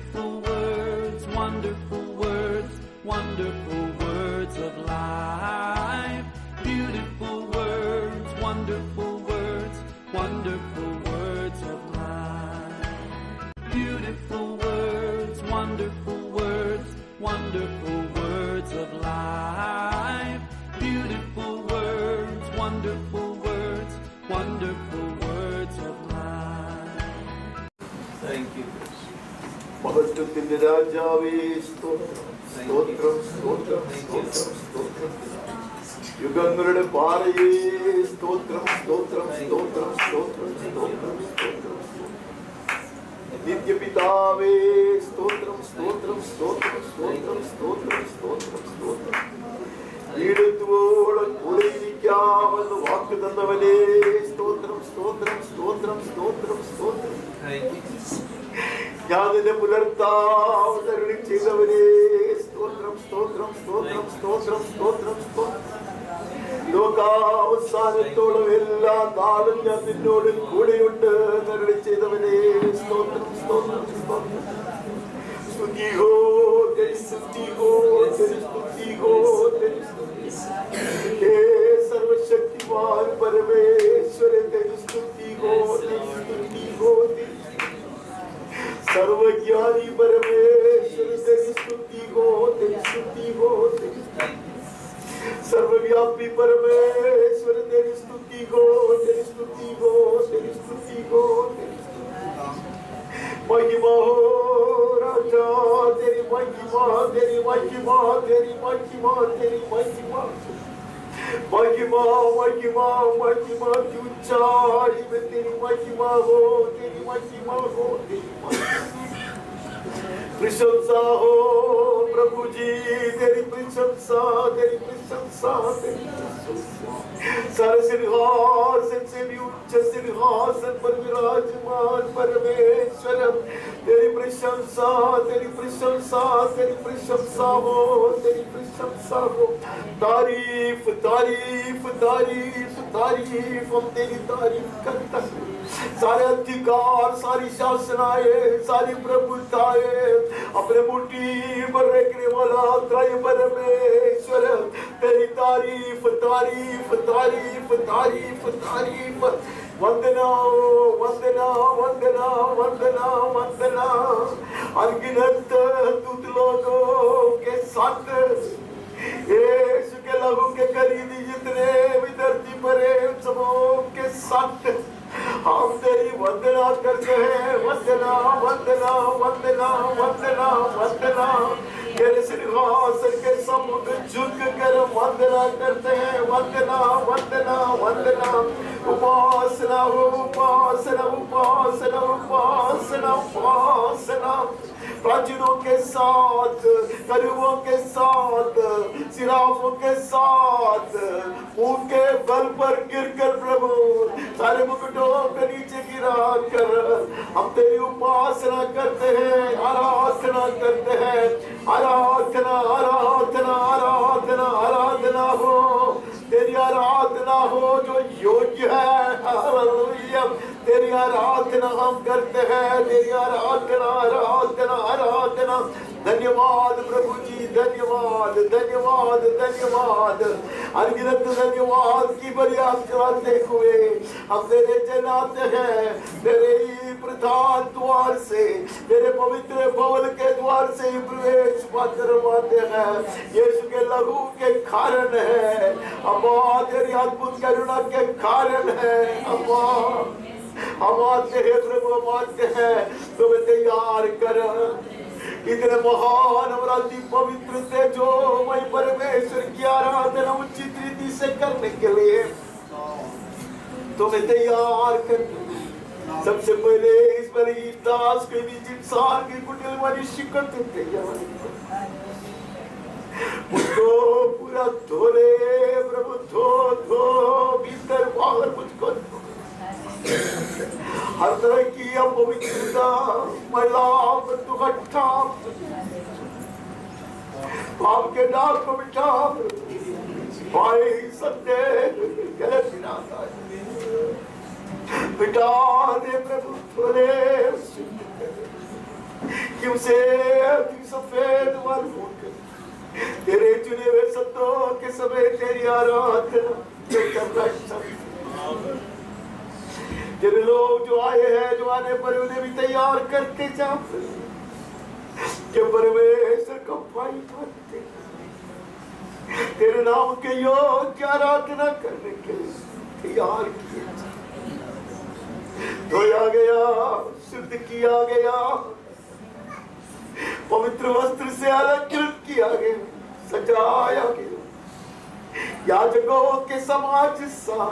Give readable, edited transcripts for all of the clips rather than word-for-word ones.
Beautiful words, wonderful words, wonderful words of life. Beautiful words, wonderful words, wonderful words of life. Beautiful words, wonderful words, wonderful words of life. Beautiful words, wonderful words, wonderful words of life. Thank you. മഹത്വത്തിന്റെ രാജാവേ സ്തോത്രം, സ്തോത്രം, സ്തോത്രം, സ്തോത്രം, സ്തോത്രം. യുഗങ്ങളുടെ പാറയേ സ്തോത്രം, സ്തോത്രം, സ്തോത്രം, സ്തോത്രം, സ്തോത്രം, സ്തോത്രം. നിത്യപിതാവേ സ്തോത്രം, സ്തോത്രം, സ്തോത്രം, സ്തോത്രം, സ്തോത്രം, സ്തോത്രം, സ്തോത്രം. ഈടത്തോളം കൂടെയിരിക്കാമെന്ന് വാക്ക് തന്നവനേ സ്തോത്രം, സ്തോത്രം, സ്തോത്രം, സ്തോത്രം, സ്തോത്രം. ഞാൻ നിന്നെ പുലർത്താവുന്ന ചെയ്തവനേ സ്തോത്രം, സ്തോത്രം, സ്തോത്രം, സ്തോത്രം, സ്തോത്രം, സ്തോത്രം. ലോകാവസാനത്തോളം എല്ലാ നാളും ഞാൻ നിന്നോട് കൂടെയുണ്ട് നരളി ചെയ്തവനേ സ്തോത്രം, സ്തോത്രം, സ്തോത്രം. സ്തുതിഹോ തെരി, സ്തുതിഹോ തെരി, സ്തുതിഹോ തെരി, ഹേ സർവശക്തിമാൻ പരമേശ്വരൻ തെരി, സ്തുതിഹോ തെരി, സ്തുതിഹോ തെരി. सर्वज्ञानी परमेश्वर तेरी स्तुति हो, तेरी स्तुति हो, तेरी सर्वव्यापी परमेश्वर तेरी स्तुति हो, तेरी स्तुति हो, तेरी स्तुति हो, तेरी महिमा हो राजा तेरी महिमा, तेरी महिमा, तेरी महिमा, तेरी महिमा. महिमा, महिमा, महिमा की ऊंचाई में तेरी महिमा हो, तेरी महिमा हो, तेरी प्रशंसा हो प्रभु जी, तेरी प्रशंसा, तेरी प्रशंसा, तेरी प्रशंसा. सारे सिंहासन से भी उच्च सिंहासन पर विराजमान परमेश्वर तेरी प्रशंसा, तेरी प्रशंसा, तेरी प्रशंसा हो, तेरी प्रशंसा हो. तारीफ, तारीफ, तारीफ, तारीफ, हम तेरी तारीफ करते हैं. सारे अधिकार, सारी शासनाएं, सारी प्रभुताएं अपने मुट्ठी पर रखने वाला त्रय परमेश्वर तेरी तारीफ, तारीफ, तारीफ, तारीफ, तारीफ. वंदना, वंदना, वंदना, वंदना, वंदना. अनगिनत दूत लोगों के साथ यीशु के लहू के खरीदी जितने भी धरती पर सबों के साथ हम तेरी वंदना करते हैं. वंदना, वंदना, वंदना, वंदना, वंदना. तेरे सिंहासन के सम्मुख झुक कर वंदना करते हैं. वंदना, वंदना, वंदना. उपासना हो, उपासना, उपासना, उपासना, उपासना. प्राचीनों के साथ, करूबों के साथ, सिराफों के साथ उनके बल पर गिरकर प्रभु सारे मुकुटों के नीचे गिरा कर हम तेरी उपासना करते हैं, आराधना करते हैं. आराधना, आराधना, आराधना, आराधना हो, तेरी आराधना हो जो योग्य है. हालेलुया. तेरी आराधना हम करते हैं, तेरी आराधना, आराधना, आराधना. धन्यवाद प्रभु जी, धन्यवाद, धन्यवाद, धन्यवाद. अनगिनत धन्यवाद की बड़ी आते हुए हम तेरे जनाते हैं. तेरे ही प्रधान द्वार से, तेरे पवित्र भवन के द्वार से ही प्रवेश करवाते हैं. यीशु के लहू के कारण है अम्मा, तेरी अद्भुत करुणा के कारण है अम्मा. हम आते हैं प्रभु, हम आते हैं. तुम्हें तैयार कर इतने महान और अति पवित्र थे जो मैं परमेश्वर की आराधना उचित रीति से करने के लिए तुम्हें तैयार कर. सबसे पहले इस बलि दास के बीच इंसान की कुटिल मनुष्य को तुम तैयार मुझको पूरा धोले प्रभु, धो धो भीतर बाहर मुझको हर तरह की अपवित्रता मैलाप तू हटा, पाप के दाग को मिटा. भाई सत्य गलत मिटा दे प्रभु, थोड़े कि उसे सफेद बाल तेरे चुने हुए सत्तों के समय तेरी आराधना करना चाहते। जिन लोग जो आए हैं, जो आने पर उन्हें भी तैयार करते जाओ कि परमेश्वर का भाई पाते तेरे नाम के योग्य आराधना करने के लिए तैयार किए धोया गया, शुद्ध किया गया, पवित्र वस्त्र से अलंकृत किया गया, सजाया गया। याजकों के समाज सा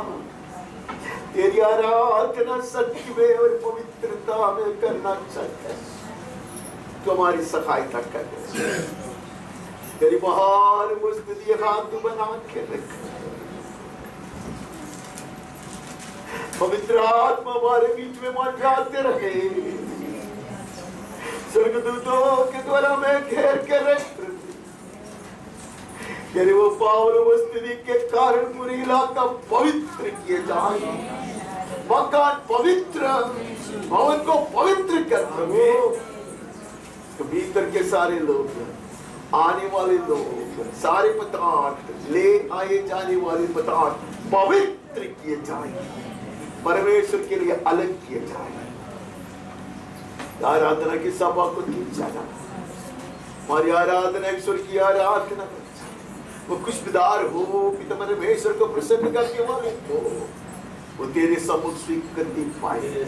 तेरी आराधना सत्य में और पवित्रता में करना चाहते हैं। तुम्हारी सहायता कर तेरी महान मुस्तुदी हाथ बना के रख। पवित्र आत्मा हमारे बीच में मंडराते रहे, स्वर्गदूतों के द्वारा मैं घेर के रख तेरे वो पावन मुस्तुदी के कारण पूरी इलाका पवित्र किए जाए, मकान पवित्र, भवन को पवित्र कर प्रभु। तो भीतर के सारे लोग, आने वाले लोग, सारे पदार्थ, ले आए जाने वाले पदार्थ पवित्र किए जाए, परमेश्वर के लिए अलग किए जाए। आराधना की सभा को दी जाना, हमारी आराधना ईश्वर की आराधना वो खुशबूदार हो, पिता परमेश्वर को प्रसन्न करने वाले हो, वो तेरे सम्मुख स्वीकृति पाए।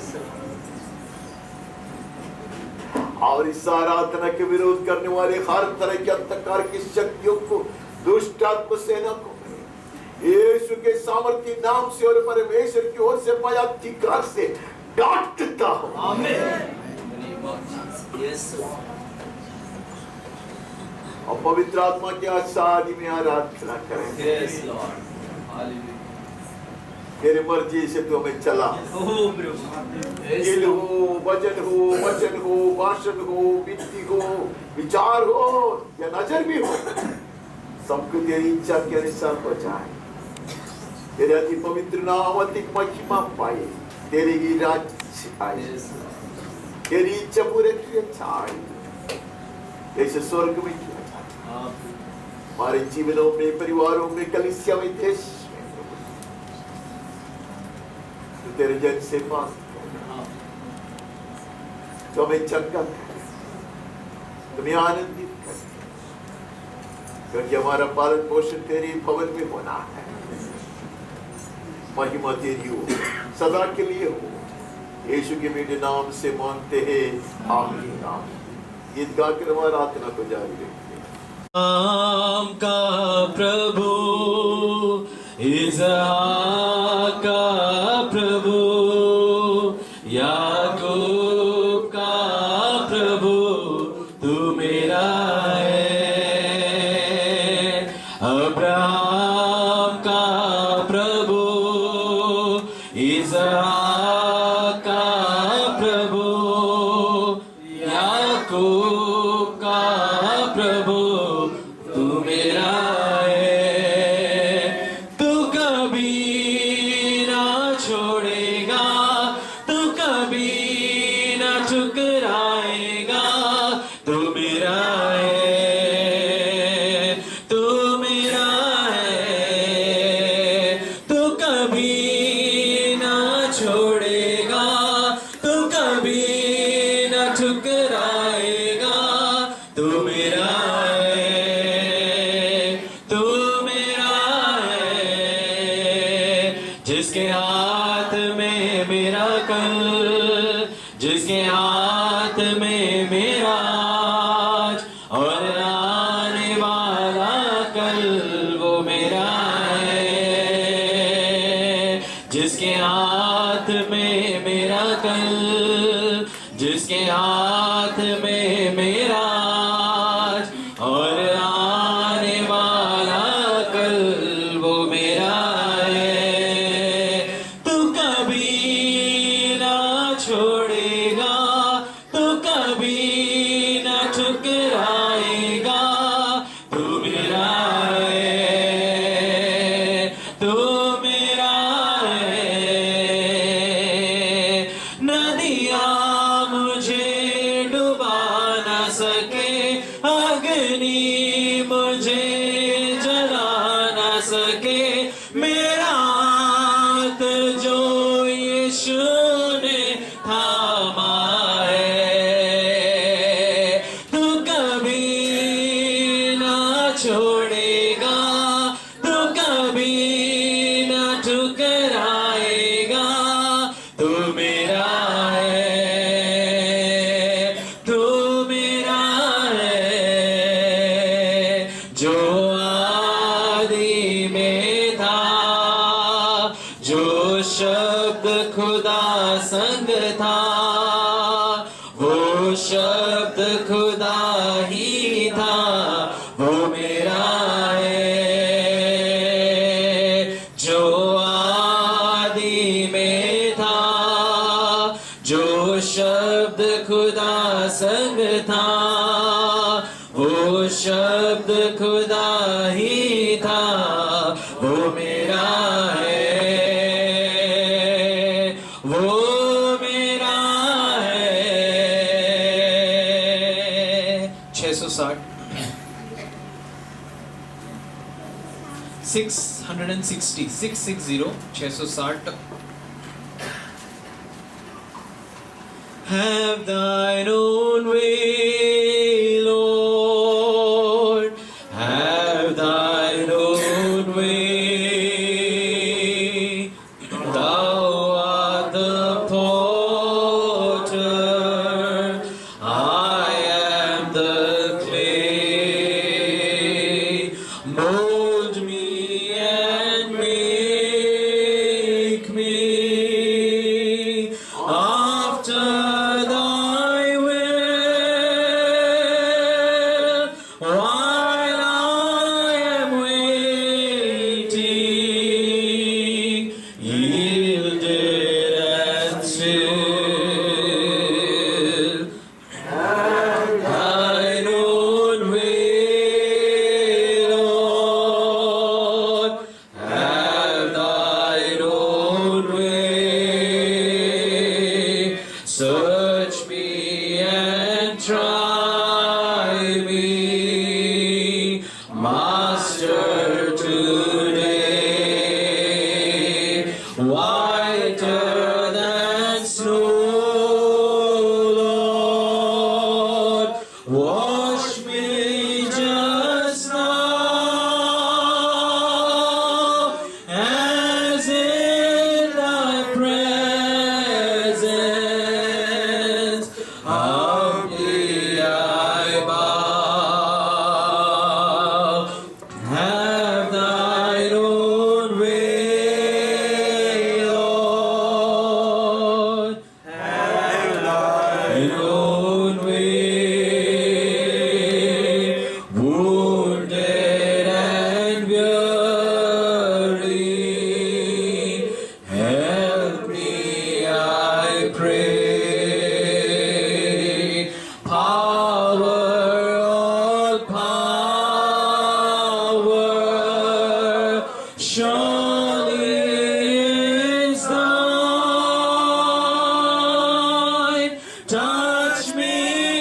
और इस आराधना के विरोध करने वाले हर तरह के अंधकार की शक्तियों को, दुष्ट आत्म सेना को यीशु के सामर्थ्य नाम से और परमेश्वर की ओर से पाया अधिकार से डांटता हूं। आमीन। और पवित्र आत्मा की आशादी में आराधना करेंगे। तेरे मर्जी से तू हमें चला, दिल हो, वचन हो, भाषण हो, वित्ती हो, विचार हो या नजर भी हो, सबको तेरी इच्छा के अनुसार हो जाए। तेरे अति पवित्र नाम अधिक महिमा पाए, तेरी ही राज्य आए, तेरी इच्छा पूरे किए जाए, जैसे स्वर्ग में किया जाए, हमारे जीवनों में, परिवारों में, कलीसिया में, देश तेरे जन से मांग तो हमें चंगा कर, तुम्हें आनंदित कर, क्योंकि हमारा पालन पोषण तेरे भवन में होना है। महिमा तेरी हो, सदा के लिए हो। यीशु के मीठे नाम से मांगते हैं, आमीन। गीत गाकर हमारा आराधना को जारी रखिए। नाम का प्रभु, इसहाक का प्रभु, याकूब का प्रभु, तू मेरा है। अब्राहम का प्रभु, इसहाक का प्रभु, याकूब का प्रभु, तू मेरा जिसके हाथ में मेरा कल, जिसके हाथ में मेरा आज और आने वाला कल, वो मेरा है। जिसके हाथ में मेरा कल, जिसके हाथ में मेरा आज और आने वाला कल, वो मेरा है। तू कभी ना छोड़ेगा, तू कभी ना ठुकराएगा, तू मेरा है, तू मेरा है। नदियाँ मुझे डुबा सके, अग्नि मुझे जला न सके। मेरा हाथ जो यीशु ने थामा है, तू कभी ना छोड़ेगा, तू कभी ना ठुकराएगा। तू मेरा है, तू मेरा है, जो आदि में था, जो शब्द खुदा संग था, वो शब्द खुदा ही था, वो मेरा है, जो आदि में था, जो शब्द खुदा संग था, वो शब्द खुदा ही था, वो मेरा है, वो मेरा है। 660 660 660 Have thine own way, Lord. Have thine own way. Thou art the potter, I am the clay. Mold me and make me after thy will, while I am waiting, yielded and still. Have thine own way, Lord. Have thine own way. Search me and try me, Master, today. Whiter than snow, Lord, wash me just now, as in thy presence humbly I bow. Have thine own way, Lord. Have thine own way. Wounded and weary, help me, I pray. Power, all power, surely is thine. Touch me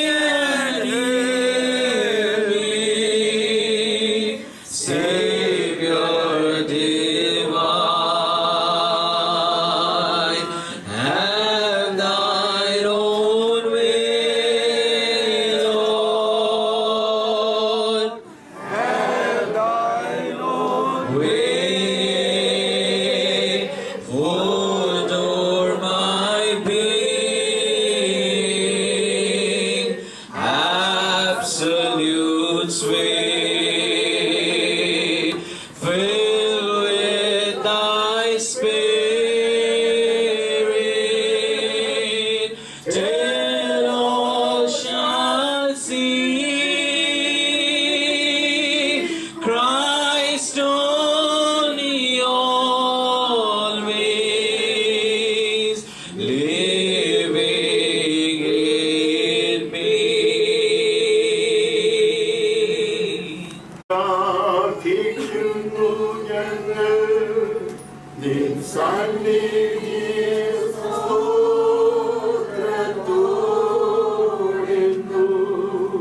and heal me, Savior divine. Have thine own way, Lord. Have thine own way. Hold o'er my being, absolute sway. Fill with thy spirit, till all shall see Christ only always living in me. പ്രാർത്ഥിക്കുന്നു ഞങ്ങൾ നിൻ സന്നിധിയിൽ സ്തോത്രത്തോടെന്നും.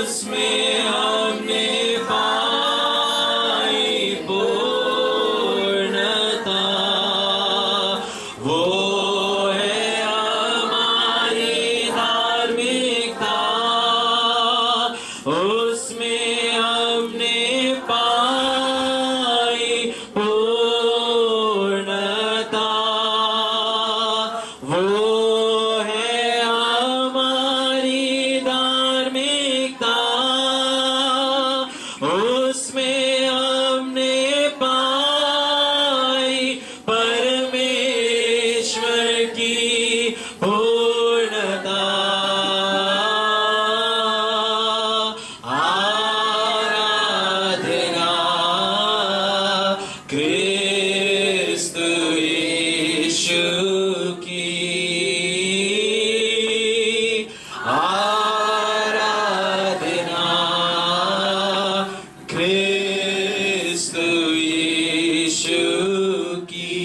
उसमें हमने पाई पूर्णता, वो है हमारी धार्मिकता, उसमें हमने पाई पूर्णता, वो है हमारी धार्मिकता, उसमें हमने पाई परमेश्वर की पूर्णता। आराधना क्रिस्तु यीशु की, आराधना क्रिस्तु यीशु की।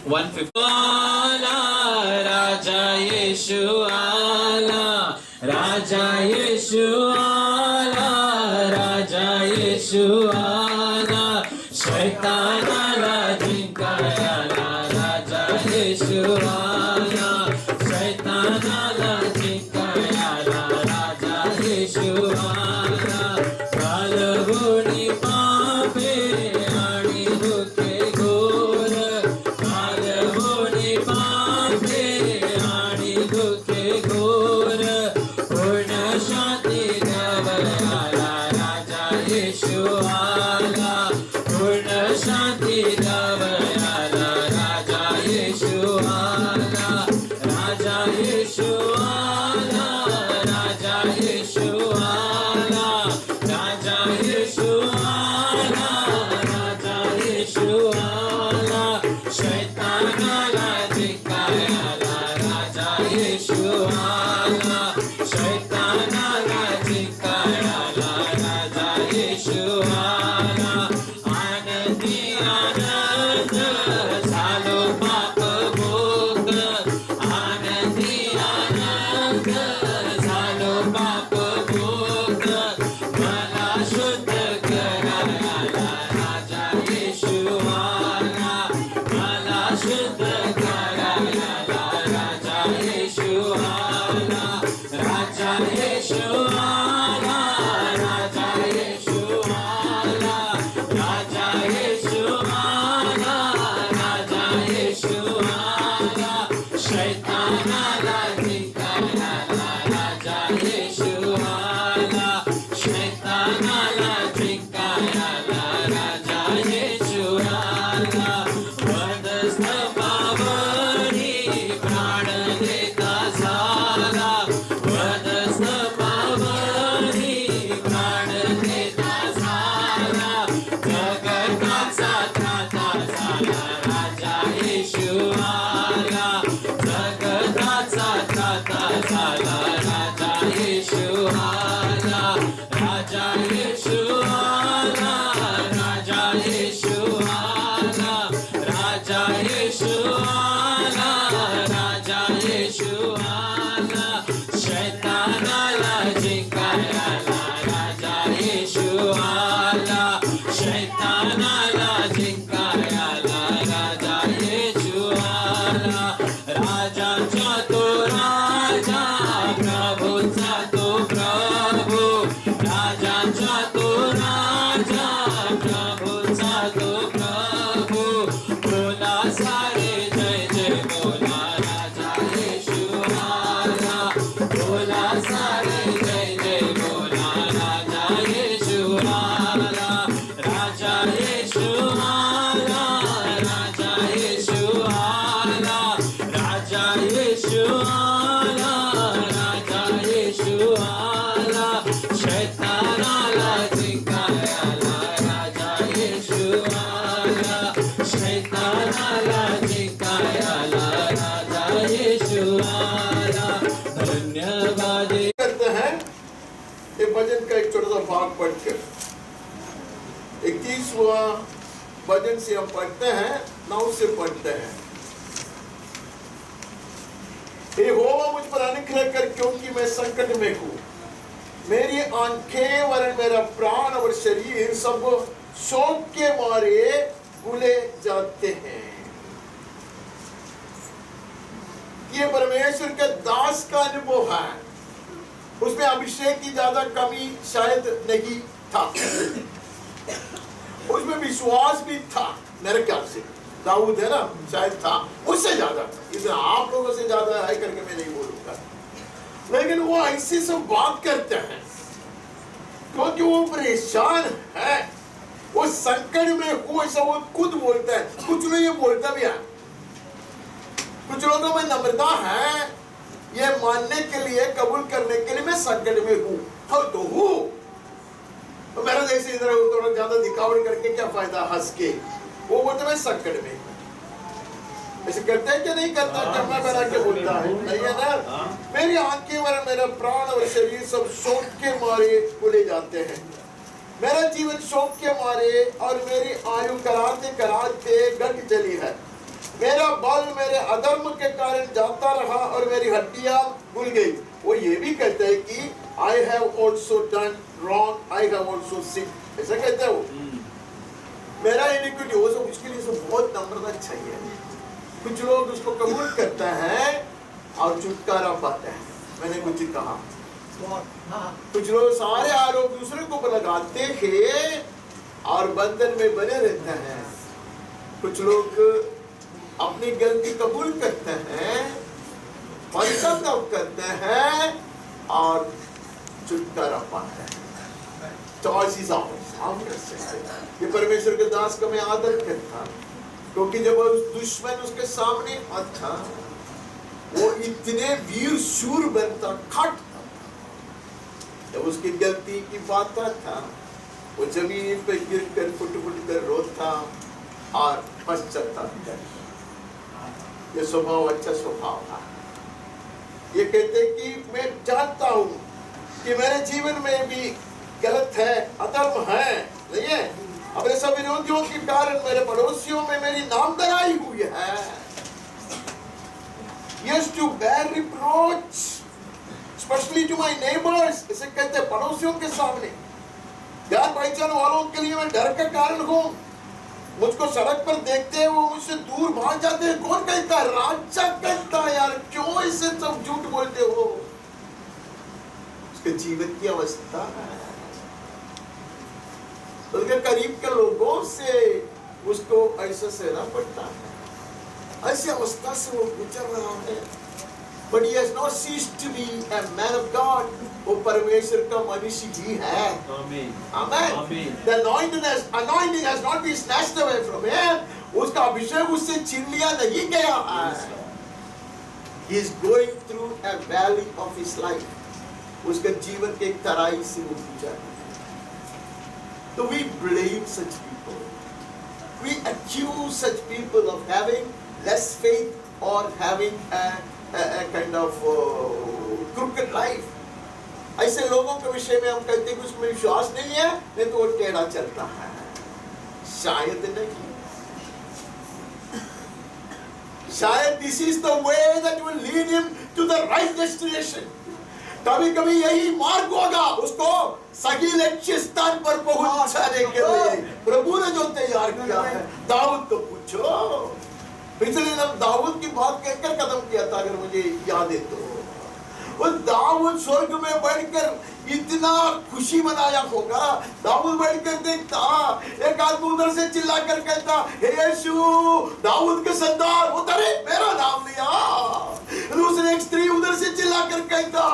150 आला राजा यीशु आला, राजा यीशु आला, राजा यीशु आला, शैतानाला जिंकायला राजा यीशु आला, शैतानाला जिंकायला राजा यीशु आला, कालगुणी पापे आणि दुखे घोर, कालगुणी पापे आणि दुखे घोर, पूर्ण शांती द्यावयाला राजा यीशु आला, पूर्ण शांती द्यावयाला राजा यीशु आला, राजा यीशु आला, राजा यीशु आला, राजा यीशु आला, राजा यीशु आला, शैतानाला जिंकायला राजा यीशु आला, शैतानाला जिंकायला राजा यीशु आला, आनंदी आनंद झालो पाप मुक्त, आनंदी आनंद झालो पाप मुक्त, मला शुद्ध करायला राजा यीशु आला, मला शुद्ध करायला राजा यीशु आला, राजा यीशु आला, राजा यीशु आला, राजा यीशु आला, राजा यीशु आला, शैतानाला जिंकायला राजा यीशु आला, शैतानाला जिंकायला राजा यीशु आला, वधस्तंभावरी प्राण देता झाला, वधस्तंभावरी प्राण देता झाला, जगताचा त्राता झाला राजा यीशु आला, जगताचा त्राता झाला राजा यीशु आला, राजा यीशु आला, राजा यीशु आला, राजा यीशु आला, राजा यीशु आला, शैतानाला जिंकायला राजा यीशु आला, शैतानाला जिंकायला राजा यीशु आला, राजांचा तो राजा, प्रभूंचा तो प्रभू, राजांचा तो राजा, प्रभूंचा तो प्रभू, बोला सारे जय जय बोला राजा यीशु आला, बोला सारे जय जय बोला राजा यीशु आला, राजा यीशु आला, राजा यीशु आला, राजा यीशु आला, राजा यीशु आला, शैतानाला जिंकायला राजा यीशु आला, शैतानाला जिंकायला राजा यीशु आला। धन्यवाद करते हैं ये भजन का एक छोटा सा भाग पढ़कर 21वां भजन से हम पढ़ते हैं, 9 से पढ़ते हैं। यहोवा मुझ पर अनुग्रह कर, क्योंकि मैं संकट में हूँ। मेरी आंखें वरन मेरा प्राण और शरीर सब शोक के मारे भूले जाते हैं। ये परमेश्वर के दास का अनुभव है। उसमें अभिषेक की ज्यादा कमी शायद नहीं था, उसमें विश्वास भी था मेरे ख्याल से। दाऊद है ना, शायद था, उससे ज्यादा था। इसे आप लोगों से ज्यादा है करके मैं नहीं बोलूंगा, लेकिन वो ऐसे सब बात करते हैं क्योंकि वो परेशान है, वो संकट में हो, ऐसा वो खुद बोलता है। कुछ लोग ये बोलता भी है, कुछ लोगों में नम्रता है, ये मानने के लिए, कबूल करने के लिए मैं संकट में हूं, तो हूं, तो मेरा जैसे इधर थोड़ा ज्यादा दिखावट करके क्या फायदा, हंस के। वो बोलते मैं संकट में, ऐसे करते हैं क्या नहीं करता, कर्मा बना के बोलता है, नहीं है ना। मेरी आंखें वरन मेरा प्राण और शरीर सब शोक के मारे भूले जाते हैं। मेरा जीवन शोक के मारे और मेरी आयु कराते कराते घट चली है। मेरा बल मेरे अधर्म के कारण जाता रहा और मेरी हड्डियां भूल गई। वो ये भी कहते हैं कि I have also done wrong, I have also sinned, ऐसा कहते हैं वो। मेरा iniquity, वो सब उसके लिए सब बहुत नम्रता चाहिए। कुछ लोग उसको कबूल करते हैं और छुटकारा पाते हैं। मैंने कुछ कहा, कुछ लोग सारे आरोप दूसरे को लगाते हैं और बंधन में बने रहते हैं। कुछ लोग अपनी गलती कबूल करते हैं, पश्चाताप करते हैं और छुटकारा पाते हैं। चॉइस हम कर सकते हैं। ये परमेश्वर के दास का मैं आदर करता, क्योंकि जब उस दुश्मन उसके सामने आता, वो इतने वीर शूर बनता, खट था। जब उसकी गलती की बात था, वो जमीन पे गिर कर फुट फुट कर रोता और पश्चाताप करता। ये स्वभाव अच्छा स्वभाव था। ये कहते कि मैं जानता हूं कि मेरे जीवन में भी गलत है, अधर्म है, नहीं है। अपने सब विरोधियों के कारण मेरे पड़ोसियों में मेरी नामधराई हुई है। Yes, to bear reproach, especially to my neighbors, इसे कहते हैं पड़ोसियों के सामने। जान पहचान वालों के लिए मैं डर का कारण हूँ। मुझको सड़क पर देखते हैं, वो मुझसे दूर भाग जाते हैं। कौन कहता है? राजा कहता है। यार क्यों इसे सब झूठ बोलते हो? उसके जीवन की अवस्था है, उसके करीब के लोगों से उसको ऐसा सहना पड़ता है। ऐसी अवस्था से वो गुजर रहा है। But he has not ceased to be a man of God. वो परमेश्वर का मनुष्य ही है। Amen. Amen. The anointing has not been snatched away from him. उसका अभिषेक उससे छीन लिया नहीं गया है। He is going through a valley of his life. उसके जीवन के एक तराई से वो गुजर। So we blame such people. We accuse such people of having less faith or having a kind of crooked life. ऐसे लोगों के विषय में हम कहते हैं कि उसमें विश्वास नहीं है, नहीं तो वो टेढ़ा चलता है। शायद नहीं, शायद this is the way that will lead him to the right destination. कभी कभी यही मार्ग होगा उसको सही लक्ष्य स्थान पर पहुंचाने के लिए प्रभु ने जो तैयार किया है। दाऊद को पूछो, पिछले दिन दाऊद की बात कहकर कदम किया था, अगर मुझे याद है तो। वो दाऊद स्वर्ग में बैठकर इतना खुशी मनाया होगा। दाऊद बैठकर देखता, एक आदमी उधर से चिल्लाकर कहता, हे यीशु दाऊद के संतान, उतरे मेरा नाम लिया। दूसरे एक स्त्री उधर से चिल्लाकर कहता,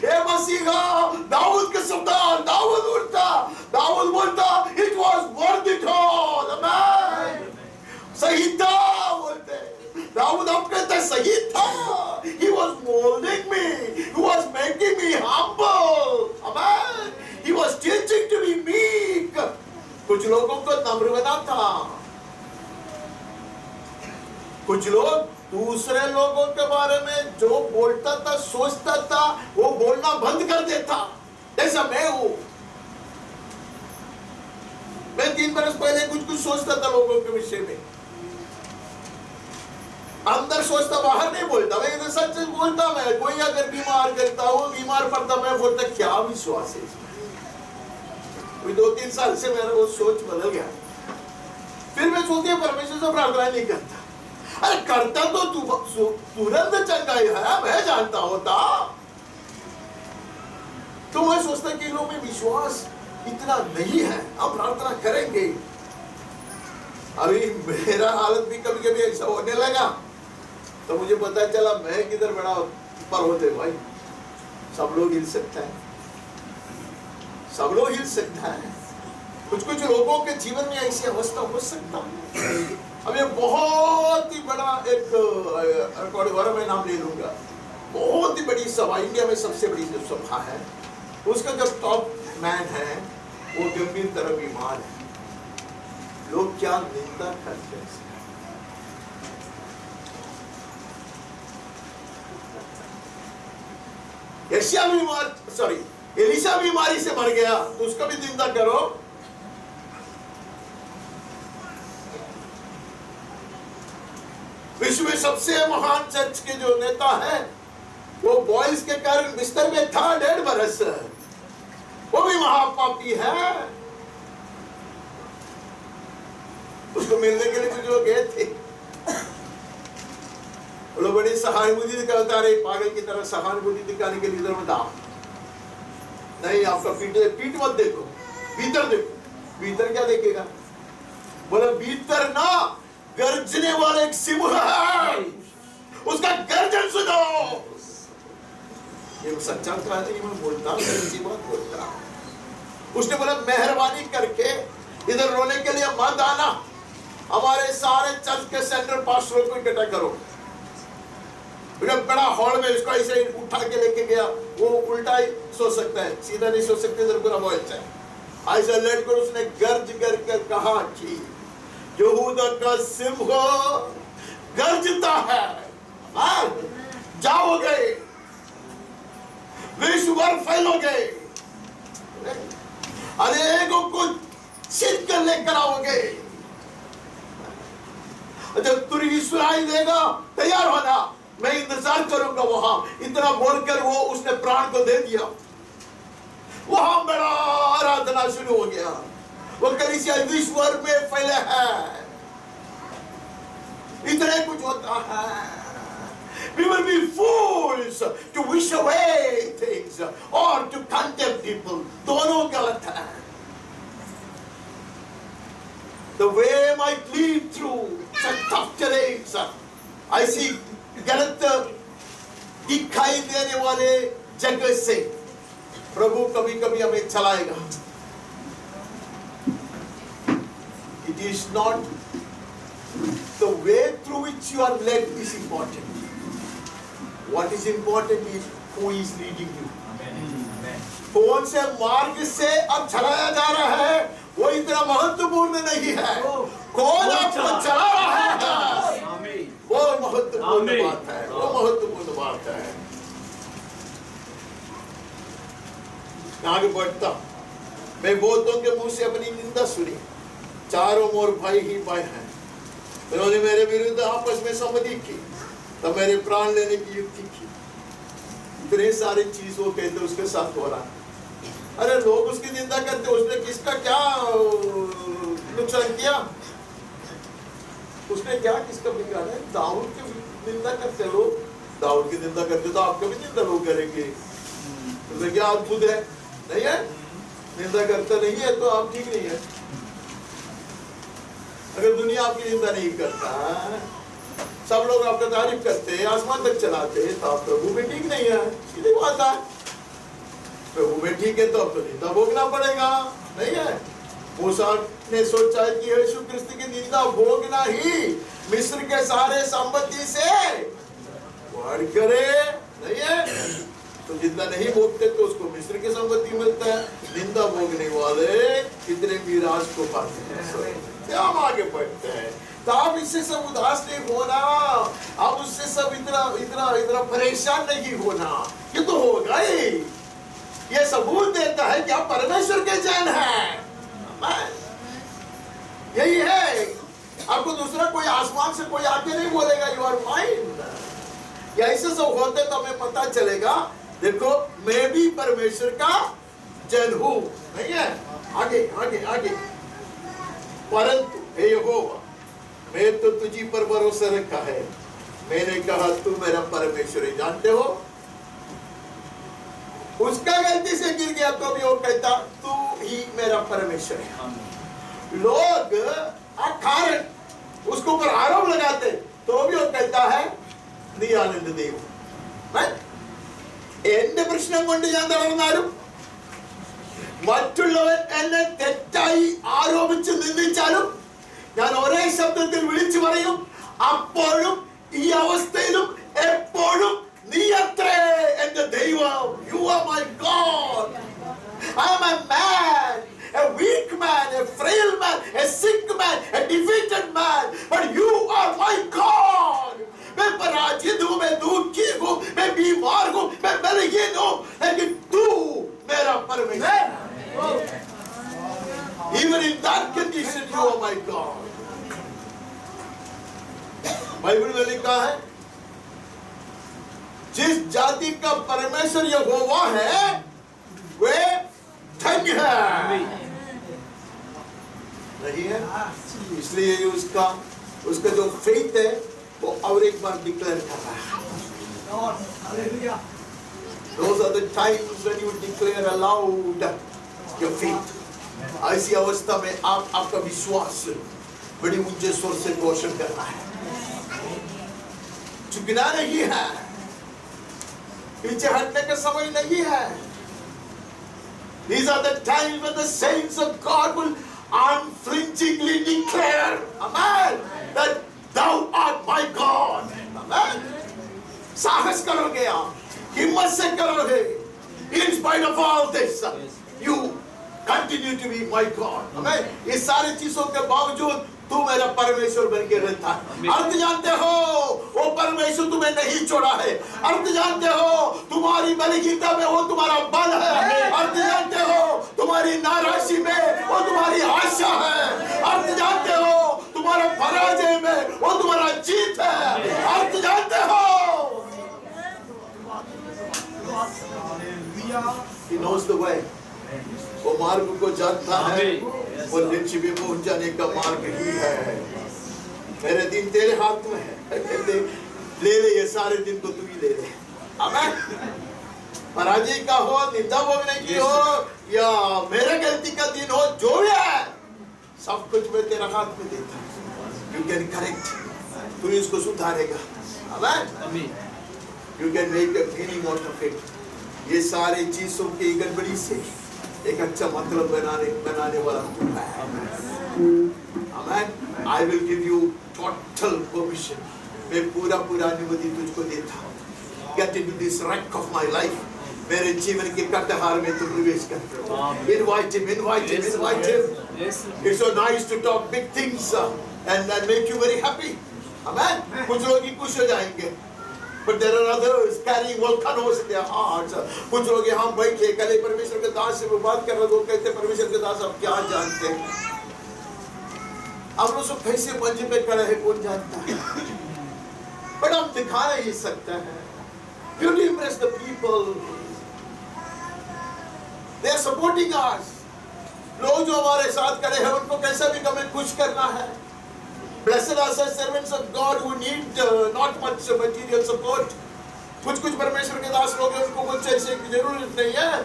हे मसीहा दाऊद के संतान। दाऊद उठता, दाऊद बोलता, it was worth it all. Amen. सही था बोलते। दाऊद अब कहता सही था। He was molding me. He was making me humble. Amen. He was teaching to be meek. कुछ लोगों को नम्र बना था। कुछ लोग दूसरे लोगों के बारे में जो बोलता था, सोचता था, वो बोलना बंद कर देता। जैसा मैं हूं। मैं 3 बरस पहले कुछ सोचता था लोगों के विषय में। अंदर सोचता, बाहर नहीं बोलता। मैं इधर सच बोलता। मैं कोई अगर बीमार करता हूँ, बीमार पड़ता, मैं बोलता क्या विश्वास है इसमें। कोई 2-3 साल से मेरा वो सोच बदल गया। फिर मैं सोचती परमेश्वर से प्रार्थना नहीं करता। अरे करता तो तुरंत चंगाई है, मैं जानता होता। तो मैं सोचता कि लोगों में विश्वास इतना नहीं है, हम प्रार्थना करेंगे। अभी मेरा हालत भी कभी कभी ऐसा होने लगा तो मुझे पता चला मैं किधर बड़ा ऊपर होते भाई। सब लोग हिल सकता है, सब लोग हिल सकता है। कुछ लोगों के जीवन में ऐसी अवस्था हो सकता है। अब ये बहुत ही बड़ा एक और मैं नाम ले लूंगा, बहुत ही बड़ी सभा, इंडिया में सबसे बड़ी जो सभा है, उसका जो टॉप मैन है वो गंभीर तरह बीमार है। लोग क्या निंदा करते हैं। एलिशा बीमारी से मर गया तो उसका भी निंदा करो। विश्व में सबसे महान चर्च के जो नेता है वो बॉयल्स के कारण बिस्तर में था 1.5 बरस, वो भी महापापी है। उसको मिलने के लिए कुछ लोग गए थे, वो लोग बड़ी सहानुभूति दिखाता रहे, पागल की तरह सहानुभूति दिखाने के लिए इधर मत आओ, नहीं आपका पीठ मत देखो, भीतर देखो। भीतर क्या देखेगा? बोला भीतर ना गर्जने वाला एक सिंह है, उसका गर्जन सुनो। ये सच्चा नहीं मैं बोलता, सच्ची बात बोलता। उसने बोला मेहरबानी करके इधर रोने के लिए मत आना, हमारे सारे चर्च के सेंट्रल पास्टरों को इकट्ठा करो। बड़ा हॉल में उसको ऐसे उठा के लेके गया। वो उल्टा ही सो सकता है, सीधा नहीं सो सकते, इधर पूरा बॉयल है। ऐसा लेट कर उसने गर्ज कर कहा कि यहूदा का सिंह गर्जता है, जाओगे, विश्व भर फैलोगे, अनेकों को सिद्ध कर लेकर आओगे। जब तुरी सुनाई देगा तैयार होना, मैं इंतजार करूंगा वहां। इतना बोलकर वो उसने प्राण को दे दिया। वहां बड़ा आराधना शुरू हो गया। वो कलीसिया विश्व भर में फैले है। इतने कुछ होता है। We will be fools to wish away things or to condemn people. दोनों गलत है। The way might lead through such tough terrains. ऐसी गलत दिखाई देने वाले जगह से प्रभु कभी कभी हमें चलाएगा। It is not the way through which you are led is important. What is important is who is leading you. कौन से मार्ग से अब चलाया जा रहा है वो इतना महत्वपूर्ण नहीं है, कौन आपको चला रहा है वो महत्वपूर्ण बात है। वो महत्वपूर्ण बात है। आगे बढ़ता, मैं बहुतों के मुंह से अपनी निंदा सुनी, चारों ओर भाई ही भाई हैं। उन्होंने मेरे विरुद्ध आपस में सम्मति की, तब मेरे प्राण लेने की युक्ति की। इतने सारे चीज वो कहते उसके साथ हो रहा है। अरे लोग उसकी निंदा करते, उसने किसका क्या नुकसान किया? उसने क्या किसका बिगाड़ा है? दाऊद की निंदा करते लोग, दाऊद की निंदा करते तो आपका भी निंदा लोग करेंगे। तो क्या आप खुद है नहीं है? निंदा करता नहीं है तो आप ठीक नहीं है। अगर दुनिया आपकी निंदा नहीं करता, सब लोग आपका तारीफ करते, आसमान तक चलाते, तो आप प्रभु में ठीक नहीं है। सीधी बात है। प्रभु में ठीक है तो अब तो निंदा भोगना पड़ेगा, नहीं है? मूसा ने सोचा कि यीशु क्रिस्त की निंदा भोगना ही मिस्र के सारे संपत्ति से बढ़ करे, नहीं है? तो जितना नहीं भोगते तो उसको मिस्र की संपत्ति मिलता है। निंदा भोगने वाले कितने मीराज को पाते हैं। क्या हम आगे बढ़ते हैं तो आप इससे सब उदास नहीं होना, आप उससे सब इतना परेशान नहीं होना। ये तो होगा ही। ये सबूत देता है कि आप परमेश्वर के जन हैं। यही है आपको दूसरा कोई आसमान से कोई आके नहीं बोलेगा यू आर माइन। ऐसे सब होते तो हमें पता चलेगा, देखो मैं भी परमेश्वर का जन हूं, नहीं है? आगे आगे आगे। परंतु हे यहोवा, मैं तो तुझी पर भरोसा रखा है। मैंने कहा तू मेरा परमेश्वर है। जानते हो, उसका गलती से गिर गया तो भी वो कहता तू ही मेरा परमेश्वर है। लोग अकारण उसके ऊपर आरोप लगाते तो भी वो कहता है നീ ആണെന്റെ ദൈവം. എന്റെ പ്രശ്നം കൊണ്ട് ഞാൻ തളർന്നാലും മറ്റുള്ളവൻ എന്നെ തെറ്റായി ആരോപിച്ച് നിന്ദിച്ചാലും ഞാൻ ഒരേ ശബ്ദത്തിൽ വിളിച്ചു പറയും, അപ്പോഴും ഈ അവസ്ഥയിലും എപ്പോഴും നീ അത്രേ എന്റെ ദൈവം. You are my God. I am a man, a weak man, a frail man, a sick man, a defeated man, but you are my God. मैं पराजित हूं, मैं दुखी हूं, मैं बीमार हूं, मैं बलहीन हूं, लेकिन तू मेरा परमेश्वर. Even in that condition you are my God. Bible में लिखा है जिस जाति का परमेश्वर यहोवा है वे धन्य है. नहीं है? इसलिए उसका जो फेथ है वो और एक बार डिक्लेयर कर रहा है. Those are the times when you declare aloud your faith. ऐसी अवस्था में आपका विश्वास बड़ी ऊंचे स्वर से घोषण करना है, झुकना नहीं है, पीछे हटने का समय नहीं है. These are the times when the saints of God will unflinchingly declare, amen, that Thou art my God. Amen. साहस करोगे आप, हिम्मत से करोगे. In spite of all this, you continue to be my God. Amen. ये सारी चीजों के बावजूद तू मेरा परमेश्वर बन के रहता है. अर्थ जानते हो, वो परमेश्वर तुम्हें नहीं छोड़ा है. अर्थ जानते हो, तुम्हारी बलहीनता में वो तुम्हारा बल है. अर्थ जानते हो, तुम्हारी नाराजगी में वो तुम्हारी आशा है. अर्थ जानते हो, तुम्हारा पराजय में वो तुम्हारा जीत है. अर्थ जानते हो, He knows the way. वो मार्ग को जानता है, वो लक्ष्य में पहुंच जाने का मार्ग ही है. मेरे दिन तेरे हाथ में है. ले ले ये सारे दिन को तू ही ले ले. आमीन. पराजय का हो, निंदा भोगने की हो, या मेरे गलती का दिन हो, जो भी है सब कुछ मैं तेरा हाथ में देता हूं. You can correct. तू इसको सुधारेगा. आमीन. You can make a meaning out of it. ये सारे चीजों की गड़बड़ी से एक अच्छा मतलब बनाने वाला तू है. आमीन. I will give you total permission. मैं पूरा अनुमति तुझको देता हूँ. Get into this wreck of my life. मेरे जीवन के कटहार में तू प्रवेश कर. Invite him. It's so nice to talk big things and make you very happy. Amen. कुछ लोग ही खुश हो जाएंगे. But there are others carrying volcanoes in their hearts. कुछ लोग यहाँ बैठे कल परमेश्वर के दास से बात कर रहे थे, कहते परमेश्वर के दास आप क्या जानते हैं? आप लोग सब कैसे मंच पे खड़े हैं कौन जानता है? But हम दिखा नहीं सकते हैं. You impress the people. They are supporting us. लोग जो हमारे साथ खड़े हैं उनको कैसा भी हमें खुश करना है. Blessed are such servants of God who need not much material support. कुछ परमेश्वर के दास लोग हैं उनको कुछ ऐसे की जरूरत नहीं है.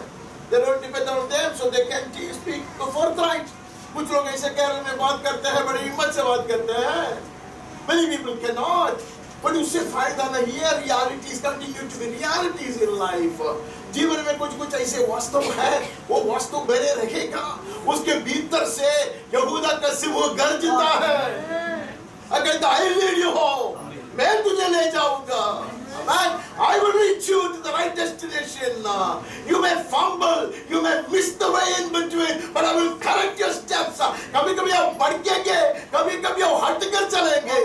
They don't depend on them, so they can speak forthright. कुछ लोग ऐसे केरल में बात करते हैं, बड़ी हिम्मत से बात करते हैं. Many people cannot. But उससे फायदा नहीं है. Realities continue to be realities in life. जीवन में कुछ ऐसे वास्तव है, वो वास्तव बने रहेगा. उसके भीतर से यहूदा का सिंह गरजता है. अगर I lead you home, मैं तुझे ले जाऊंगा. Amen. I will reach you to the right destination. You may fumble, you may miss the way in between, but I will correct your steps. कभी-कभी आप भटकेंगे, कभी-कभी आप हटकर चलेंगे,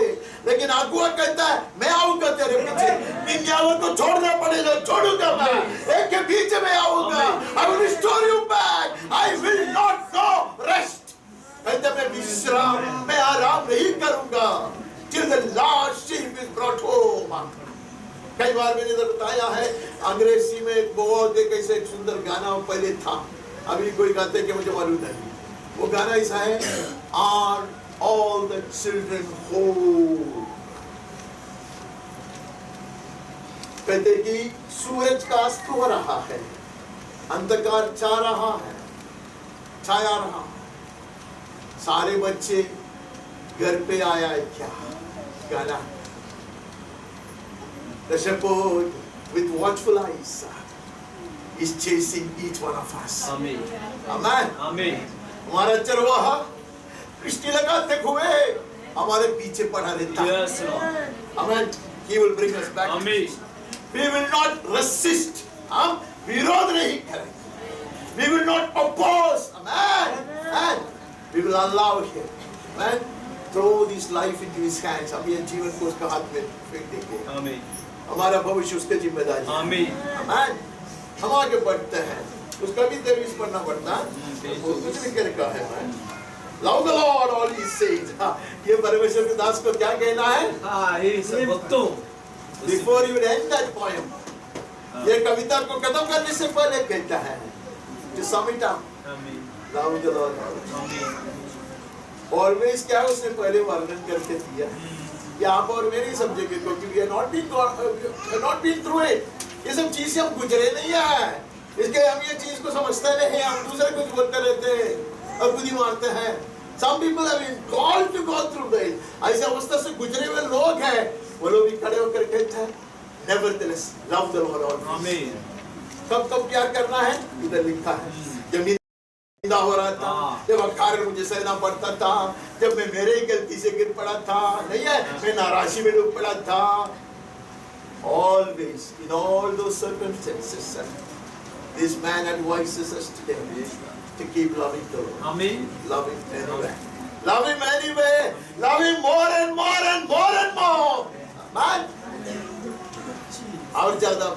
लेकिन अगुआ कहता है मैं आऊंगा तेरे पीछे. निन्यावर को छोड़ना पड़ेगा, छोड़ूंगा मैं. एक के पीछे मैं आऊंगा. I will restore you back. I will not go rest. कहते मैं विश्राम, मैं आराम आराम नहीं करूंगा till the last sheep is brought home। कई बार मैंने इधर बताया है, अंग्रेजी में एक बहुत एक ऐसे एक सुंदर गाना पहले था, अभी कोई गाते कि मुझे मालूम नहीं। वो गाना ऐसा है, Are all the children whole? कहते कि सूरज का अस्त हो रहा है, अंधकार छाया रहा, सारे बच्चे घर पे आया है क्या? गाना The shepherd with watchful eyes is chasing each one of us. Amen. Amen. Amen. हमारा चरवाहा दृष्टि लगाते हुए हमारे पीछे पड़ा रहता है। Yes, Lord. Amen. He will bring us back. Amen. We will not resist. हम विरोध नहीं करेंगे. We will not oppose. Amen. And we will allow him. Amen. Throw this life into his hands. हम ये जीवन को उसका हाथ में फेंक देंगे। Amen. हमारा भविष्य उसकी जिम्मेदारी है। Amen. Amen. हम आगे बढ़ते हैं, उसका भी सर्विस करना पड़ता है, वो कुछ भी करने का है। Love the Lord, all His saints. ये परमेश्वर के दास को क्या कहना है? हाँ, ये सब भक्तों। Before you end that poem, ये कविता को खत्म करने से पहले कहता है, to sum it up, Amen. love the Lord. Amen. Always क्या उसने पहले वर्णन करके दिया, यहाँ पर मेरे समझेंगे क्योंकि we have not been through it. ये सब चीजें हम गुजरे नहीं है, इसके हम ये चीज को समझते नहीं, हम दूसरे कुछ बोलते रहते हैं और खुद ही मारते हैं। Some people have been called to go through this. ऐसे अवस्था से गुजरे हुए लोग हैं, वो लोग भी खड़े होकर कहते हैं, nevertheless, love the Lord always. Amen. कब क्या करना है? इधर लिखा है। जब निंदा हो रहा था, जब अकार मुझे सहना पड़ता था, जब मैं मेरे ही गलती से गिर पड़ा था, नहीं है, मैं नाराजी में डूब पड़ा था। Always, in all those circumstances, this man advises us today to keep loving the Lord. Amen. Love him anyway. Love him anyway. Love him more and more and more and more. Man. और ज्यादा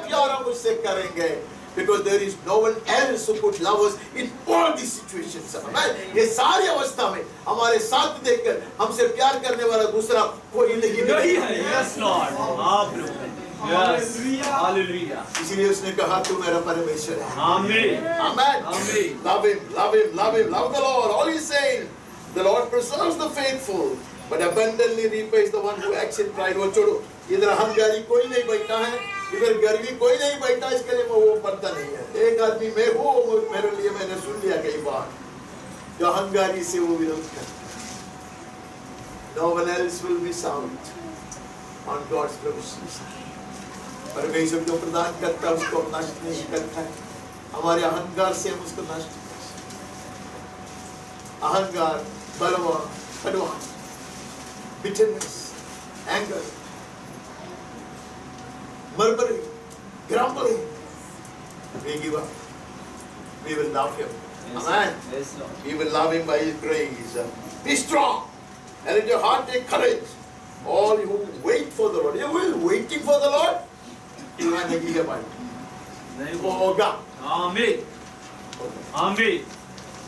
प्यार हम उससे करेंगे. Because there is no one else who could love us in all these situations. Amen. ये सारी अवस्था में हमारे साथ देखकर हमसे प्यार करने वाला दूसरा कोई नहीं है. Yes, Lord. हाँ, प्रभु. Yes. Hallelujah. इसीलिए उसने कहा तू मेरा परमेश्वर है. Amen. Amen. Amen. Love him, love him, love him, love the Lord. All he's saying, the Lord preserves the faithful, but abundantly repays the one who acts in pride. वो छोड़ो, इधर अहंकारी कोई नहीं बैठा है, इधर गर्वी कोई नहीं बैठा, इसके लिए वो पड़ता नहीं है. एक आदमी मैं हूँ, मेरे लिए मैंने सुन लिया कई बार, जो अहंकारी से वो विरोध करता है. No one else will miss out on God's provisions. परमेश्वर जो प्रदान करता है उसको नष्ट नहीं करता है. हमारे अहंकार से हम उसको नष्ट कर सकते. अहंकार, बलवान, खड़वान, bitterness, anger, murmuring, grumbling, we give up. We will love him. Yes, Amen. Yes, Lord. We will love him by his grace. Be strong and let your heart take courage. All who wait for the Lord. You will waiting for the Lord. नहीं होगा. Amen. Amen.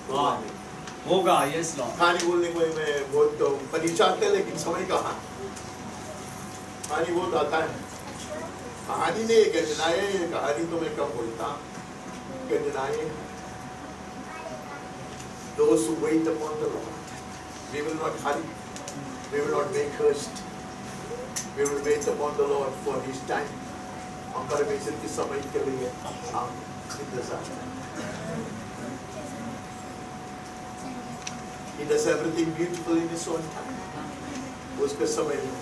हाँ, होगा. Yes, Lord. कहानी बोलने को मैं बहुत तो परीक्षा आते लेकिन समय कहाँ. कहानी बहुत आता है. कहानी नहीं है घटनाएं. कहानी तो मैं कब बोलता. घटनाएं. Those who wait upon the Lord, we will not hurry. We will not make haste. We will wait upon the Lord for His time. हम परमेश्वर के समय के लिए हम इंतजार करें. He does everything beautiful in His own time. उसके समय में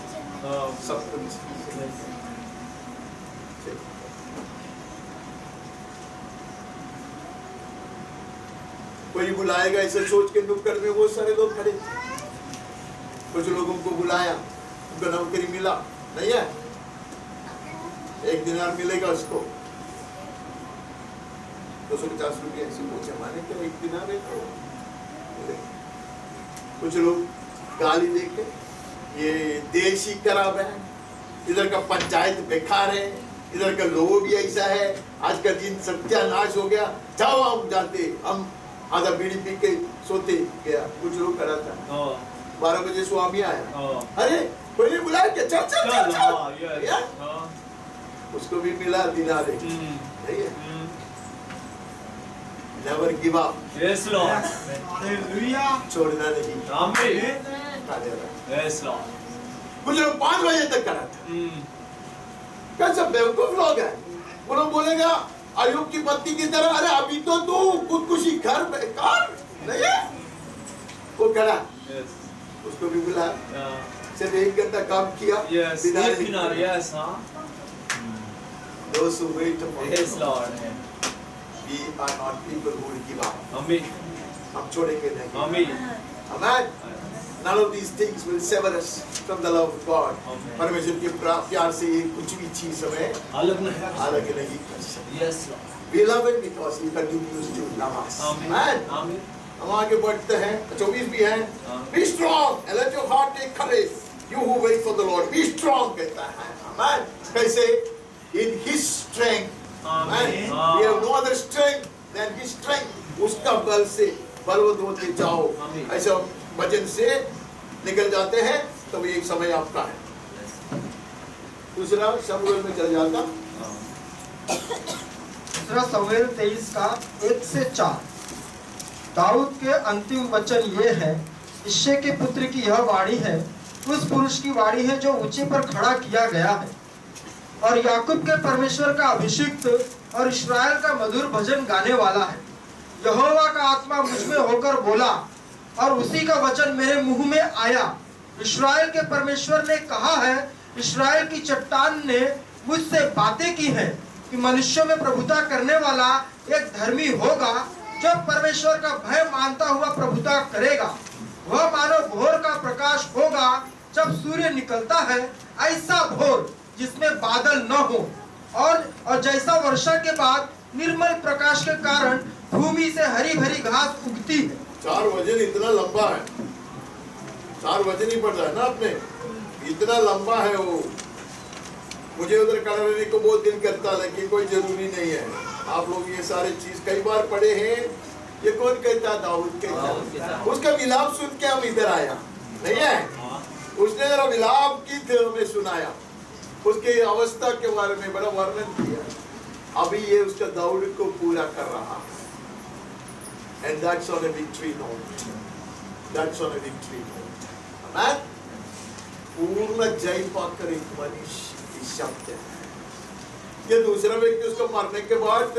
सब कुछ. कोई बुलाएगा ऐसे सोच के नुक्कड़ में बहुत सारे लोग खड़े. कुछ लोगों को बुलाया, उनको नौकरी मिला नहीं है, 1 दिनार मिलेगा उसको, 250 रुपये ऐसे पूछे माने क्या 1 दिनार है तो. कुछ लोग गाली देके ये देशी खराब है, इधर का पंचायत बेकार है, इधर का लोगो भी ऐसा है, आज का दिन सत्यानाश हो गया, जाओ हम जाते, आधा बीड़ी पी के सोते गया, कुछ लोग करा था। 12 बजे स्वामी आया, अरे कोई नहीं बुलाया क्या? चल चल चल चल। उसको भी मिला दिनारे। नहीं है? Never give up. Yes Lord. छोड़ना नहीं। आमीन। Yes Lord. कुछ लोग 5 बजे तक करा था। कैसे बेवकूफ लोग हैं। वो लोग बोलेगा अयुब की पत्नी की तरह, अरे अभी तो तू खुदकुशी घर बेकार नहीं है? वो करा। उसको भी बुला। सिर्फ 1 घंटा काम किया। दिनारे। Yes, हाँ। Those who wait upon Yes Lord. we are not people who will give up. आमीन। हम छोड़ेंगे नहीं। आमीन। Amen. None of these things will sever us from the love of God. परमेश्वर के प्यार से कुछ भी चीज हमें अलग नहीं कर सकती। Yes Lord. We love him because he continues to love us. Amen. आमीन। हम आगे बढ़ते हैं। 24 भी हैं। Be strong and let your heart take courage. You who wait for the Lord, be strong कहता है। Amen. कैसे? In His strength. Amen. We have no other strength than His strength. उसका बल से बलवंत होते जाओ। ऐसा वचन से निकल जाते हैं तब एक समय आपका है। दूसरा शमूएल में चल जाता। दूसरा शमूएल 23 का 1 से 4। दाऊद के अंतिम वचन ये है, इश्शे के पुत्र की यह वाणी है, उस पुरुष की वाणी है जो ऊंचे पर खड़ा किया गया है और याकूब के परमेश्वर का अभिषिक्त और इस्राएल का मधुर भजन गाने वाला है। यहोवा का आत्मा मुझ में होकर बोला और उसी का वचन मेरे मुंह में आया। इस्राएल के परमेश्वर ने कहा है, इस्राएल की चट्टान ने मुझसे बातें की हैं कि मनुष्यों में प्रभुता करने वाला एक धर्मी होगा जो परमेश्वर का भय मानता हुआ प्रभुता करेगा। वह मानो भोर का प्रकाश होगा जब सूर्य निकलता है, ऐसा भोर जिसमें बादल न हो, और जैसा वर्षा के बाद निर्मल प्रकाश के कारण भूमि से हरी भरी घास उगती है। 4 वचन इतना लंबा है, 4 वचन ही पढ़ रहा है ना आपने, इतना लंबा है वो। मुझे उधर खड़ा रहने को बहुत दिल करता है, लेकिन कोई जरूरी नहीं है। आप लोग ये सारे चीज कई बार पढ़े हैं। ये कौन कहता? दाऊद कहता। उसका विलाप सुन के हम इधर आया नहीं है? उसने जरा विलाप की थे, हमें सुनाया, उसकी अवस्था के बारे में बड़ा वर्णन किया। अभी ये उसका दाऊद को पूरा कर रहा है। And that's on a victory note. That's on a victory note. Amen. पूर्ण जय पाकर एक मनुष्य शब्द है। ये दूसरा व्यक्ति उसको मारने के बाद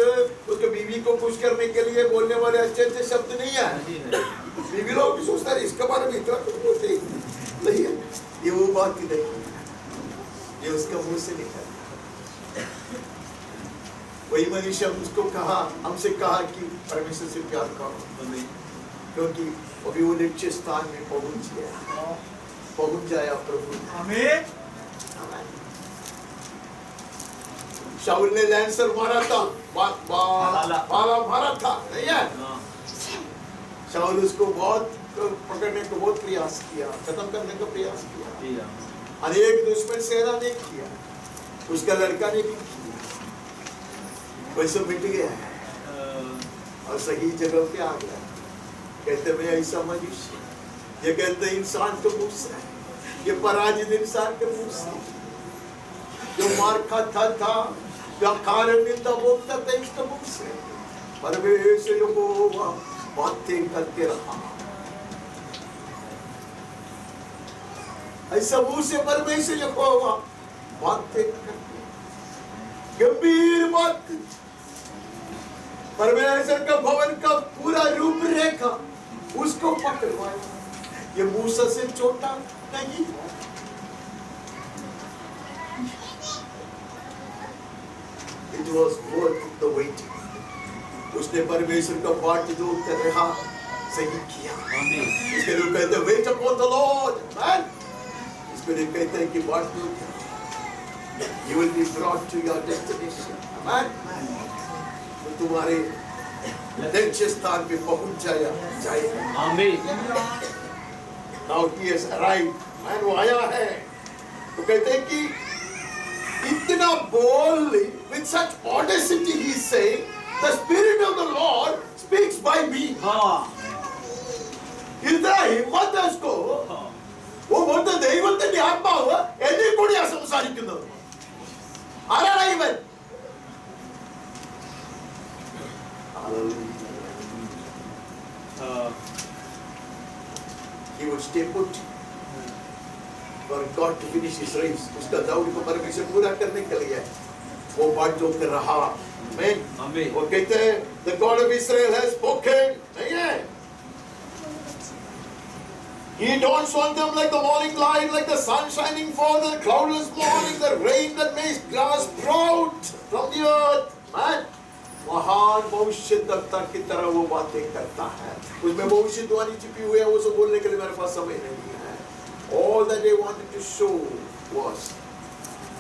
उसके बीवी को खुश करने के लिए बोलने वाले अच्छे अच्छे शब्द नहीं है। बीवी लोग भी सोचते हैं इसके बारे में इतना कुछ बोलते नहीं है। ये वो बात की नहीं, ये उसका मुंह से निकला। वही मनुष्य उसको कहा, हमसे कहा कि परमेश्वर से प्यार करो, क्योंकि अभी वो निश्चित स्थान में पहुंच जाया प्रभु। आमीन। शाऊल ने लैंसर मारा था, बाला मारा था नहीं है? शाऊल उसको बहुत पकड़ने को बहुत प्रयास किया, खत्म करने का प्रयास किया। अनेक दुश्मन सेना ने किया, उसका लड़का ने भी किया, वैसे मिट गया और सही जगह पे आ गया। कहते मैं ऐसा मनुष्य, ये कहते इंसान के मुंह से, ये पराजित इंसान के मुंह से, जो मार खाता था, जो कारण निंदा भोगता था, इसके मुंह से परमेश्वर यहोवा बातें करते रहा। ऐसा मुंह से परमेश्वर यहोवा बातें करते, गंभीर बात, परमेश्वर का भवन का पूरा रूपरेखा उसको पकड़वाया। ये मूसा से छोटा नहीं, it was worth the waiting. उसने परमेश्वर का बाट जो कर रहा सही किया। इसके लोग कहते हैं wait upon the Lord, man. इसके लोग कहते हैं कि बाट जो you will be brought to your destination, man. तुम्हारे लक्ष्य स्थान पे पहुंच जाएगा। आमीन। Now he has arrived, man, वो आया है। तो कहते हैं कि इतना boldly, with such audacity, he is saying, the Spirit of the Lord speaks by me. इतना हिम्मत है उसको, वो बोलते ദൈവത്തിന്റെ ആത്മാവ് എന്നെ കൂടിയാ സംസാരിക്കുന്നത്. ആരാണ് ഇവൻ? He would stay put for God to finish his race. उसका दौड़ को परमेश्वर पूरा करने के लिए वो बात जो कर रहा. Amen. वो कहते हैं the God of Israel has spoken. नहीं है? He dawns on them like the morning light, like the sun shining forth, the cloudless morning, the rain that makes grass sprout from the earth. Man, महान भविष्यद्वक्ता की तरह वो बातें करता है. उसमें भविष्यवाणी छिपी हुई है, वो सब बोलने के लिए मेरे पास समय नहीं है. All that they wanted to show was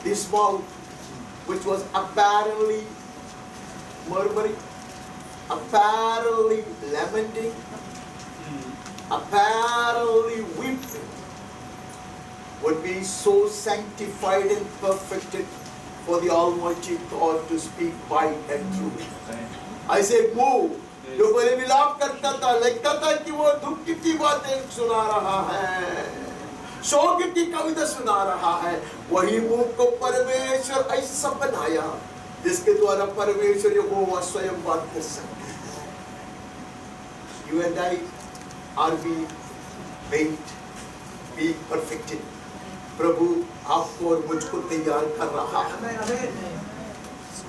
this mouth, which was apparently murmuring, apparently lamenting, apparently weeping, would be so sanctified and perfected for the Almighty God to speak by and through. I said, move. जो बड़े विलाप करता था, लगता था कि वो दुख की बातें सुना रहा है, शोक की कविता सुना रहा है, वही मुख को परमेश्वर ऐसा बनाया जिसके द्वारा परमेश्वर यहोवा स्वयं बात कर सकते हैं. You and I are being made, being perfected. प्रभु आपको और मुझको तैयार कर रहा है.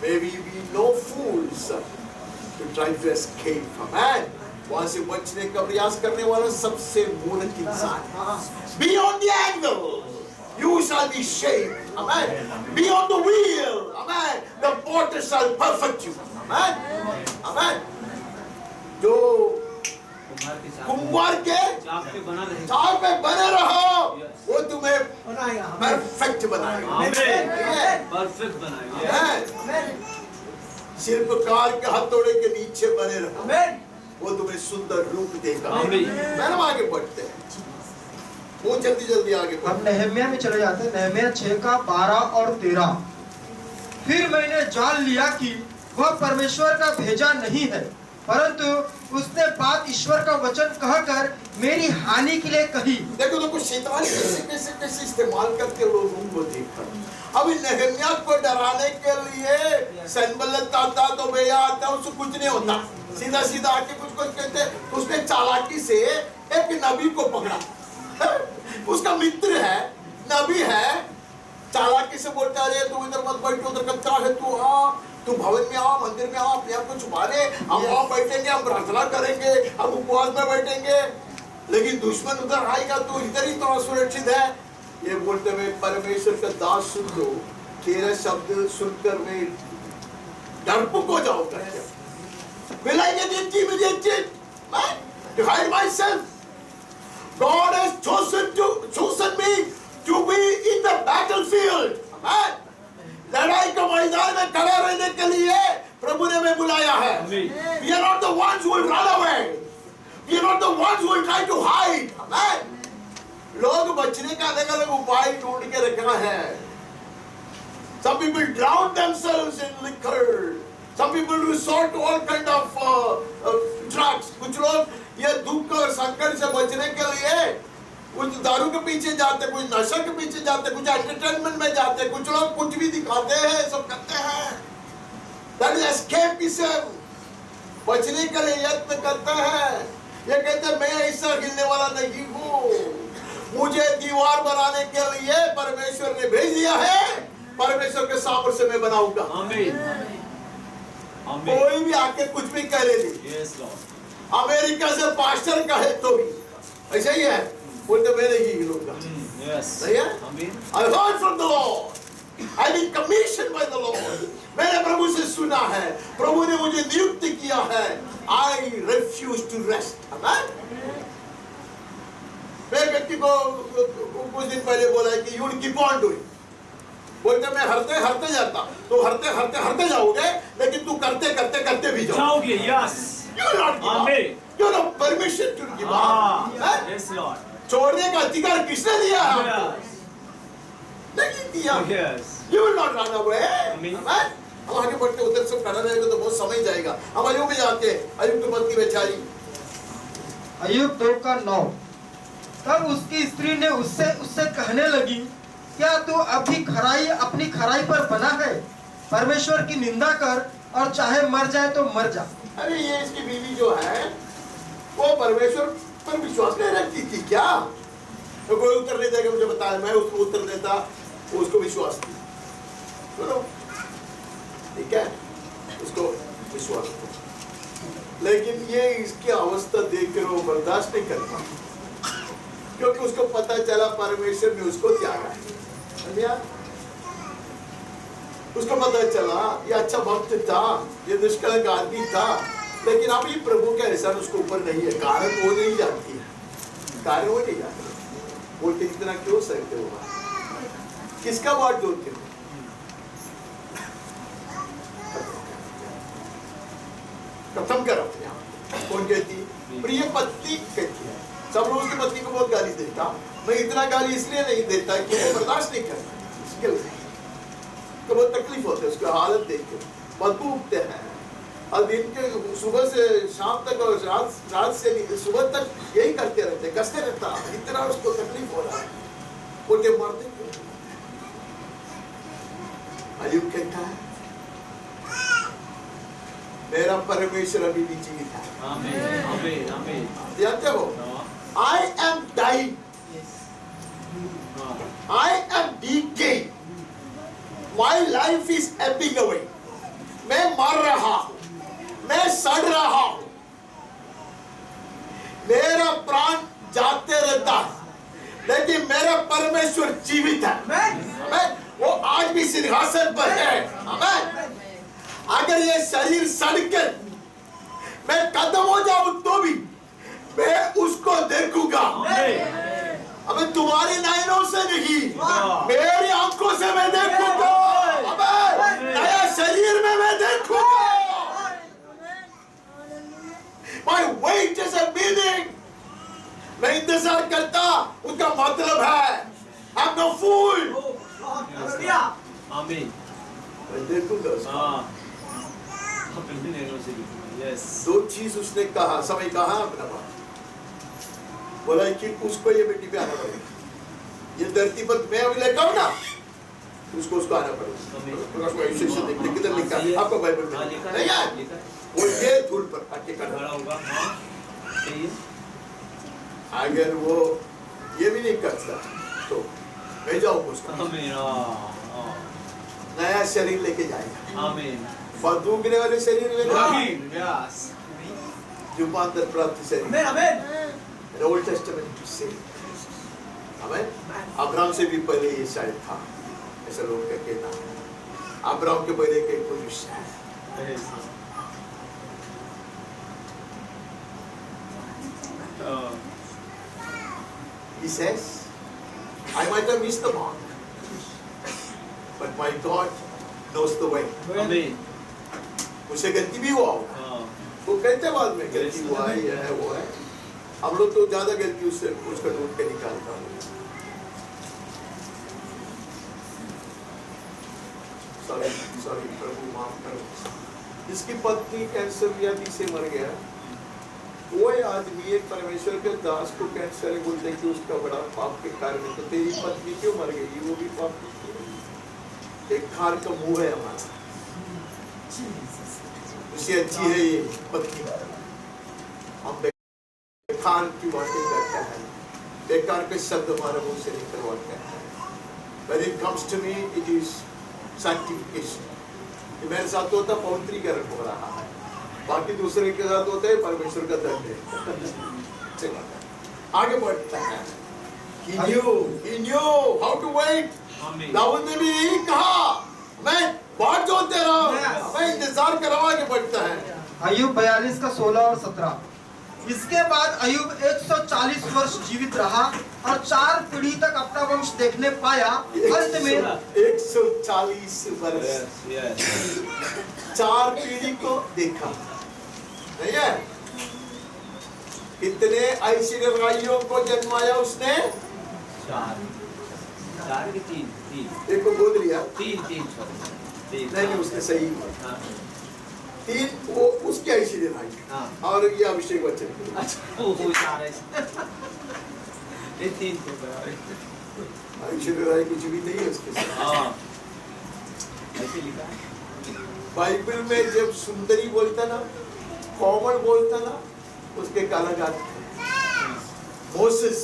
May we be no fools to try to escape. Amen. वहाँ से बचने का प्रयास करने वाला सबसे मूर्ख इंसान. Be on the angle, you shall be shaped. Amen. Be on the wheel. Amen. The potter shall perfect you. Amen. Amen. जो कुंभार के चाक पे बने रहो, वो तुम्हें परफेक्ट बनाएगा. परफेक्ट बनाएगा. शिल्पकार के हथौड़े के नीचे बने रहो, वो तुम्हें सुंदर रूप देगा. मैडम आगे बढ़ते हैं, वो जल्दी जल्दी आगे बढ़ते हैं. अब नहम्याह में चले जाते हैं. नहम्याह 6 का 12 और 13. फिर मैंने जान लिया कि वह परमेश्वर का भेजा नहीं है, परंतु उसने बात ईश्वर का वचन कहकर मेरी हानि के लिए कही. देखो तो कुछ शैतान कैसे इस्तेमाल करते लोगों को देखकर. अभी नहम्याह को डराने के लिए सनबल्लत आता तो भैया आता, उसको कुछ नहीं होता, सीधा सीधा आके कुछ कहते. उसने चालाकी से एक नबी को पकड़ा. उसका मित्र है, नबी है, चालाकी से बोलता है तू इधर मत बैठ, उधर कच्चा है, तू आ, तू भवन में आ, मंदिर में आ, अपने आप को छुपा ले, हम वहां बैठेंगे, हम प्रार्थना करेंगे, हम उपवास में बैठेंगे, लेकिन दुश्मन उधर आएगा तो इधर ही तो सुरक्षित है. ये बोलते हुए परमेश्वर का दास सुन लो, तेरा शब्द सुनकर मैं डरपोक हो जाऊंगा. Will I get intimidated? Man, to hide myself? God has chosen me to be in the battlefield. Man, लड़ाई के मैदान में खड़ा रहने के लिए प्रभु ने हमें बुलाया है. We are not the ones who will run away. We are not the ones who will try to hide. Amen. लोग बचने का अलग अलग उपाय ढूंढ के रखना है. Some people drown themselves in liquor. Some people resort to all kind of drugs. कुछ लोग ये दुख और संकट से बचने के लिए कुछ दारू के पीछे जाते, कुछ नशा के पीछे जाते, कुछ एंटरटेनमेंट में जाते, कुछ लोग कुछ भी दिखाते हैं, सब करते हैं. That is escapism. बचने के लिए यत्न करते हैं. ये कहते हैं मैं ऐसा हिलने वाला नहीं हूँ, मुझे दीवार बनाने के लिए परमेश्वर ने भेज दिया है, परमेश्वर के सामर्थ्य से मैं बनाऊंगा. कोई भी आके कुछ भी कह ले. अमेरिका से पास्टर कहे तो भी ऐसा ही है, बोलते मैं नहीं हिलूंगा. सही है. I heard from the Lord. I been commissioned by the Lord. मैंने प्रभु से सुना है, प्रभु ने मुझे नियुक्त किया है. I refuse to rest. Amen. मैं व्यक्ति को कुछ दिन पहले बोला है कि you keep on doing. बोलते मैं हरते जाता, तो हरते जाओगे, लेकिन तू करते भी जाओगे. Yes. You will not give up. You have permission to give up. Yes, Lord. छोड़ने का अधिकार किसने दिया है? नहीं दिया. Yes. You will not run away. Amen. हम आगे बढ़ते उधर से खड़ा रहेगा तो बहुत समय जाएगा. हम अयुब में जाते हैं. अयुब की पत्नी बेचारी अय्यूब 2:9। तब उसकी स्त्री ने उससे कहने लगी, क्या तू अभी अपनी खराई पर बना है? परमेश्वर की निंदा कर और चाहे मर जाए तो मर जा। अरे ये इसकी बीवी जो है वो परमेश्वर पर विश्वास नहीं रखती थी क्या? तो कोई उत्तर नहीं देगा, मुझे बताया, मैं उसको उत्तर देता, वो उसको विश्वास थी। सुनो, ठीक है, उसको विश्वास था, लेकिन ये इसकी अवस्था देखकर वो बर्दाश्त नहीं करता, क्योंकि उसको पता चला परमेश्वर ने उसको त्यागा है। उसको पता चला ये अच्छा भक्त था, ये निष्कलंक आदमी था, लेकिन अब ये प्रभु के एहसान उसके ऊपर नहीं है। कारण वो नहीं जानती है, कारण वो नहीं जानती। बोलते इतना क्यों सहते हो? किसका बात जोड़ते हो? खत्म कर अपने आप। कौन कहती? प्रिय पत्नी कहती है। सब लोग उसकी पत्नी को बहुत गाली देता, मैं इतना गाली इसलिए नहीं देता कि वो बर्दाश्त नहीं करता, तो बहुत तकलीफ होती है उसकी हालत देख के, बदबू उठते हैं और दिन के सुबह से शाम तक और रात से सुबह तक यही करते रहते, कसते रहता, इतना उसको तकलीफ हो रहा है, उनके मरते क्यों? अय्यूब कहता है मेरा परमेश्वर अभी भी जीवित है। आमीन, आमीन, आमीन। जानते हो, I am dying, I am decaying, my life is ebbing away, मैं मर रहा हूँ, मैं सड़ रहा हूँ, मेरा प्राण जाते रहता है, लेकिन मेरा परमेश्वर जीवित है। आमीन। वो आज भी सिंहासन पर है। आमीन। अगर ये शरीर सड़कर मैं खत्म हो जाऊं तो भी मैं उसको देखूंगा। अब तुम्हारी नयनों से नहीं, मेरी आंखों से मैं देखूंगा। अब नया शरीर में मैं देखूंगा। My wait is a meaning. मैं इंतजार करता, उसका मतलब है I'm no fool. आमीन। मैं देखूंगा उसको। Yes. दो चीज उसने कहा, समय कहा अपना बात, बोला कि उसको ये मिट्टी पे आना पड़ेगा, ये धरती पर मैं अभी लेकर आऊं ना, उसको आना पड़ेगा। किधर लिखा है आपको बाइबल में? नहीं है, वो ये धूल पर आके खड़ा होगा। अगर वो ये भी नहीं करता तो मैं जाऊंगा उसको, नया शरीर लेके जाएगा। आमीन। बदूगने वाले शरीर में आमीन। Yes. रूपांतर प्राप्त शरीर। आमीन, आमीन। In the Old Testament से, आमीन। अब्राहम से भी पहले ये शायद था, ऐसा लोग का कहना है। अब्राहम के पहले के पुरुष है। He says, I might have missed the mark, but my God knows the way. आमीन। मुझसे गलती भी हुआ होगा, वो कहते बाद में गलती हुआ है, ये है वो है। हम लोग तो ज्यादा गलती उससे उसका ढूंढ के निकालता हूँ। सॉरी प्रभु माफ करो। जिसकी पत्नी कैंसर व्याधि से मर गया, वो आदमी एक परमेश्वर के दास को कैंसर है, बोलते हैं कि उसका बड़ा पाप के कारण है, तो तेरी पत्नी क्यों मर गई? वो भी पाप की, एक खार का मुंह है हमारा, उससे अच्छी है ये पत्नी। हम बेकार की बातें करते हैं, बेकार के शब्द हमारे मुंह से निकलवाते हैं। When it comes to me, it is sanctification. ये मेरे साथ होता पवित्रीकरण हो रहा है, बाकी दूसरे के साथ होता है परमेश्वर का दंड है। आगे बढ़ता है। He knew how to wait. Dawood ने भी यही कहा, मैं बात जोते रहा, मैं इंतजार कर रहा हूं। आगे बढ़ता है। अय्यूब 42 का 16 और 17। इसके बाद अय्यूब 140 वर्ष जीवित रहा और 4 पीढ़ी तक अपना वंश देखने पाया। अंत में 140 वर्ष 4 पीढ़ी को देखा, नहीं है? कितने ऐश्वर्यवाइयों को जन्माया उसने? 4 की 3 एक को बोल लिया, 3 नहीं उसने सही 3 वो उसकी ऐश्वर्या राय हाँ। और ये अभिषेक बच्चन। अच्छा वो 4 है। ये 3 तो ऐश्वर्या राय कुछ भी नहीं है उसके साथ। हाँ ऐसे लिखा है बाइबल में जब सुंदरी बोलता ना, कोमल बोलता ना, उसके काला जात Moses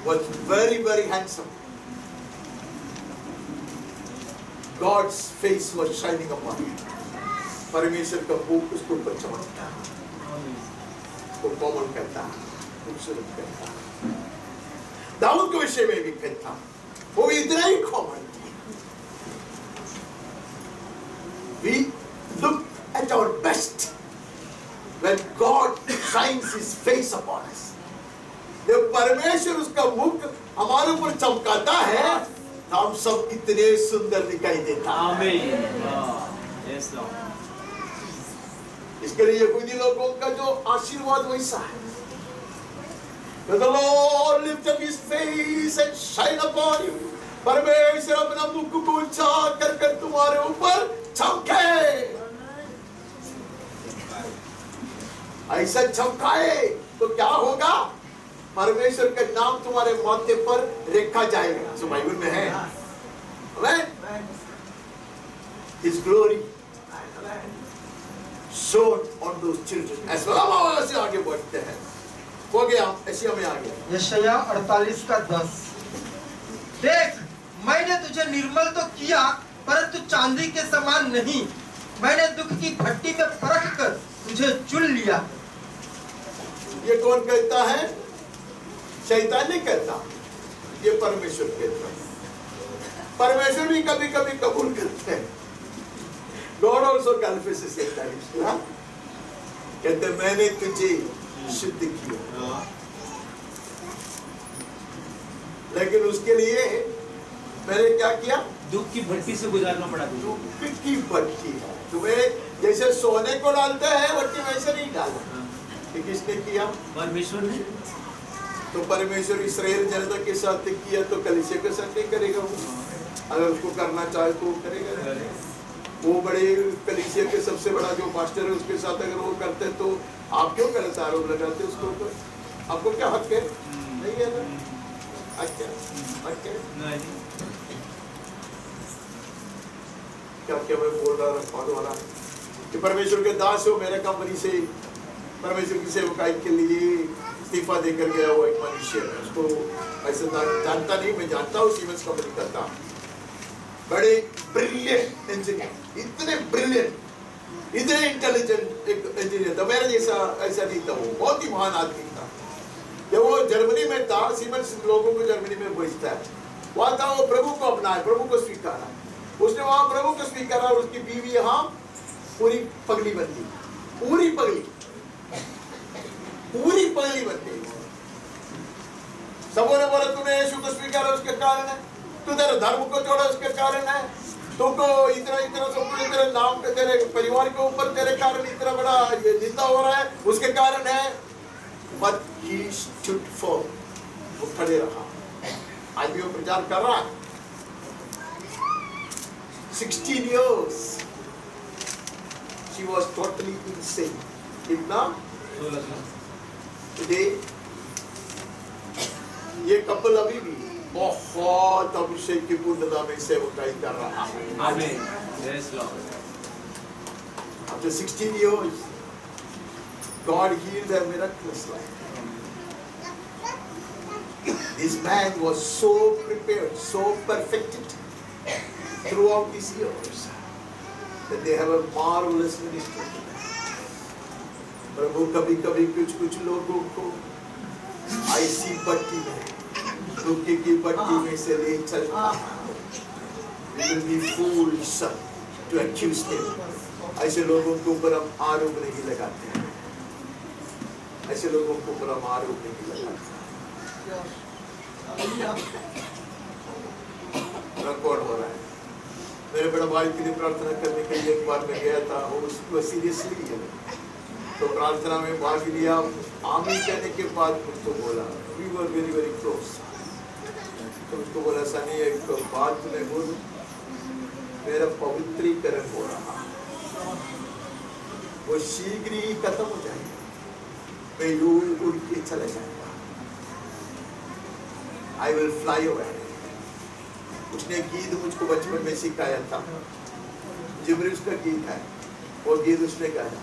was very very handsome. God's face was shining upon him. परमेश्वर का मुख उसके ऊपर चमकता, वो कोमल कहता, खूबसूरत कहता। दाऊद के विषय में भी कहता, वो इतना ही कोमल। We look at our best when God shines His face upon us. जब परमेश्वर उसका मुख हमारे ऊपर चमकाता है, तो हम सब इतने सुंदर दिखाई देता है। आमीन। Yes Lord. इसके लिए यहूदी लोगों का जो आशीर्वाद वैसा है, May the Lord lift up His face and shine upon you. परमेश्वर अपना मुख को ऊंचा कर तुम्हारे ऊपर चमके, ऐसा चमकाए तो क्या होगा? परमेश्वर का नाम तुम्हारे माथे पर रखा जाएगा। जो बाइबल में है, His glory shone on those children as well। ऐसे आगे बढ़ते हैं, हो गया एशिया में आ गया। यशायाह 48:10। देख, मैंने तुझे निर्मल तो किया, परंतु चांदी के समान नहीं। मैंने दुख की भट्टी में परख कर तुझे चुन लिया। ये कौन कहता है? शैतान नहीं कहता, ये परमेश्वर कहता है। परमेश्वर भी कभी कभी कबूल करते हैं। God also confesses at times, हाँ? कहते मैंने तुझे शुद्ध किया, लेकिन उसके लिए मैंने क्या किया? दुख की भट्टी से गुजारना पड़ा। दुख की भट्टी है। तुम्हें जैसे सोने को डालते हैं भट्टी, वैसे नहीं डाला। ये किसने किया? परमेश्वर ने। तो परमेश्वर इस्राएल जनता के साथ किया, तो कलीसिया के साथ नहीं करेगा वो? अगर उसको करना चाहे तो वो करेगा। वो बड़े कलीसिया के सबसे बड़ा जो पास्टर है उसके साथ अगर वो करते तो आप क्यों गलत आरोप लगाते उसके ऊपर? आपको क्या हक है? नहीं है ना? अच्छा नहीं। क्या क्या मैं बोल रहा है कि परमेश्वर के दास हो, मेरे कंपनी से परमेश्वर की सेवकाई के लिए इस्तीफा देकर गया वो एक मनुष्य है। उसको ऐसा जानता नहीं, मैं जानता हूँ, सीमेंस कंपनी करता। बड़े ब्रिलियंट इंजीनियर, इतने ब्रिलियंट, इतने इंटेलिजेंट एक इंजीनियर था। मेरा जैसा ऐसा नहीं था, वो बहुत ही महान आदमी था। जब वो जर्मनी में था, सीमेंस लोगों को जर्मनी में भेजता है, वहाँ था, वो प्रभु को अपनाया, प्रभु को स्वीकारा। उसने वहाँ प्रभु को स्वीकारा और उसकी बीवी यहाँ पूरी पगली बन गई, पूरी पगली बन गई। सबों ने बोला तूने यीशु को स्वीकारा उसके कारण है, तू तेरे धर्म को छोड़ा उसके कारण है, तुमको इतना सब कुछ तेरे नाम पे, तेरे परिवार के ऊपर तेरे कारण इतना बड़ा ये निंदा हो रहा है, उसके कारण है। But he stood firm, वो खड़े रहा। आज भी वो प्रचार कर रहा है। 16 years she was totally insane. कितना? Today ये कपल अभी भी बहुत अभिषेक की पूर्णता में सेवकाई कर रहा है। आमीन। Yes Lord. After 16 years, God healed their miraculous life. This man was so prepared, so perfected throughout these years that they have a marvelous ministry. प्रभु कभी कभी कुछ लोगों को ऐसी भट्टी में, दुख की भट्टी में से ले चलता है। It will be foolish to accuse them. ऐसे लोगों के ऊपर हम आरोप नहीं लगाते हैं, ऐसे लोगों के ऊपर हम आरोप नहीं लगाते। रिकॉर्ड हो रहा है। मेरे बड़ा भाई के लिए प्रार्थना करने के लिए एक बार मैं गया था, वो सीरियसली है, तो प्रार्थना में भाग लिया। आमीन कहने के बाद मुझको बोला, we were very very close, तो मुझको बोला सनी एक बात तुम्हें बोलूं, मेरा पवित्रीकरण हो रहा, वो शीघ्र ही खत्म हो जाएगा, मैं उड़ के चला जाएगा। I will fly away. उसने गीत मुझको बचपन में सिखाया था, जिब्रील उसका गीत है, वो गीत उसने गाया,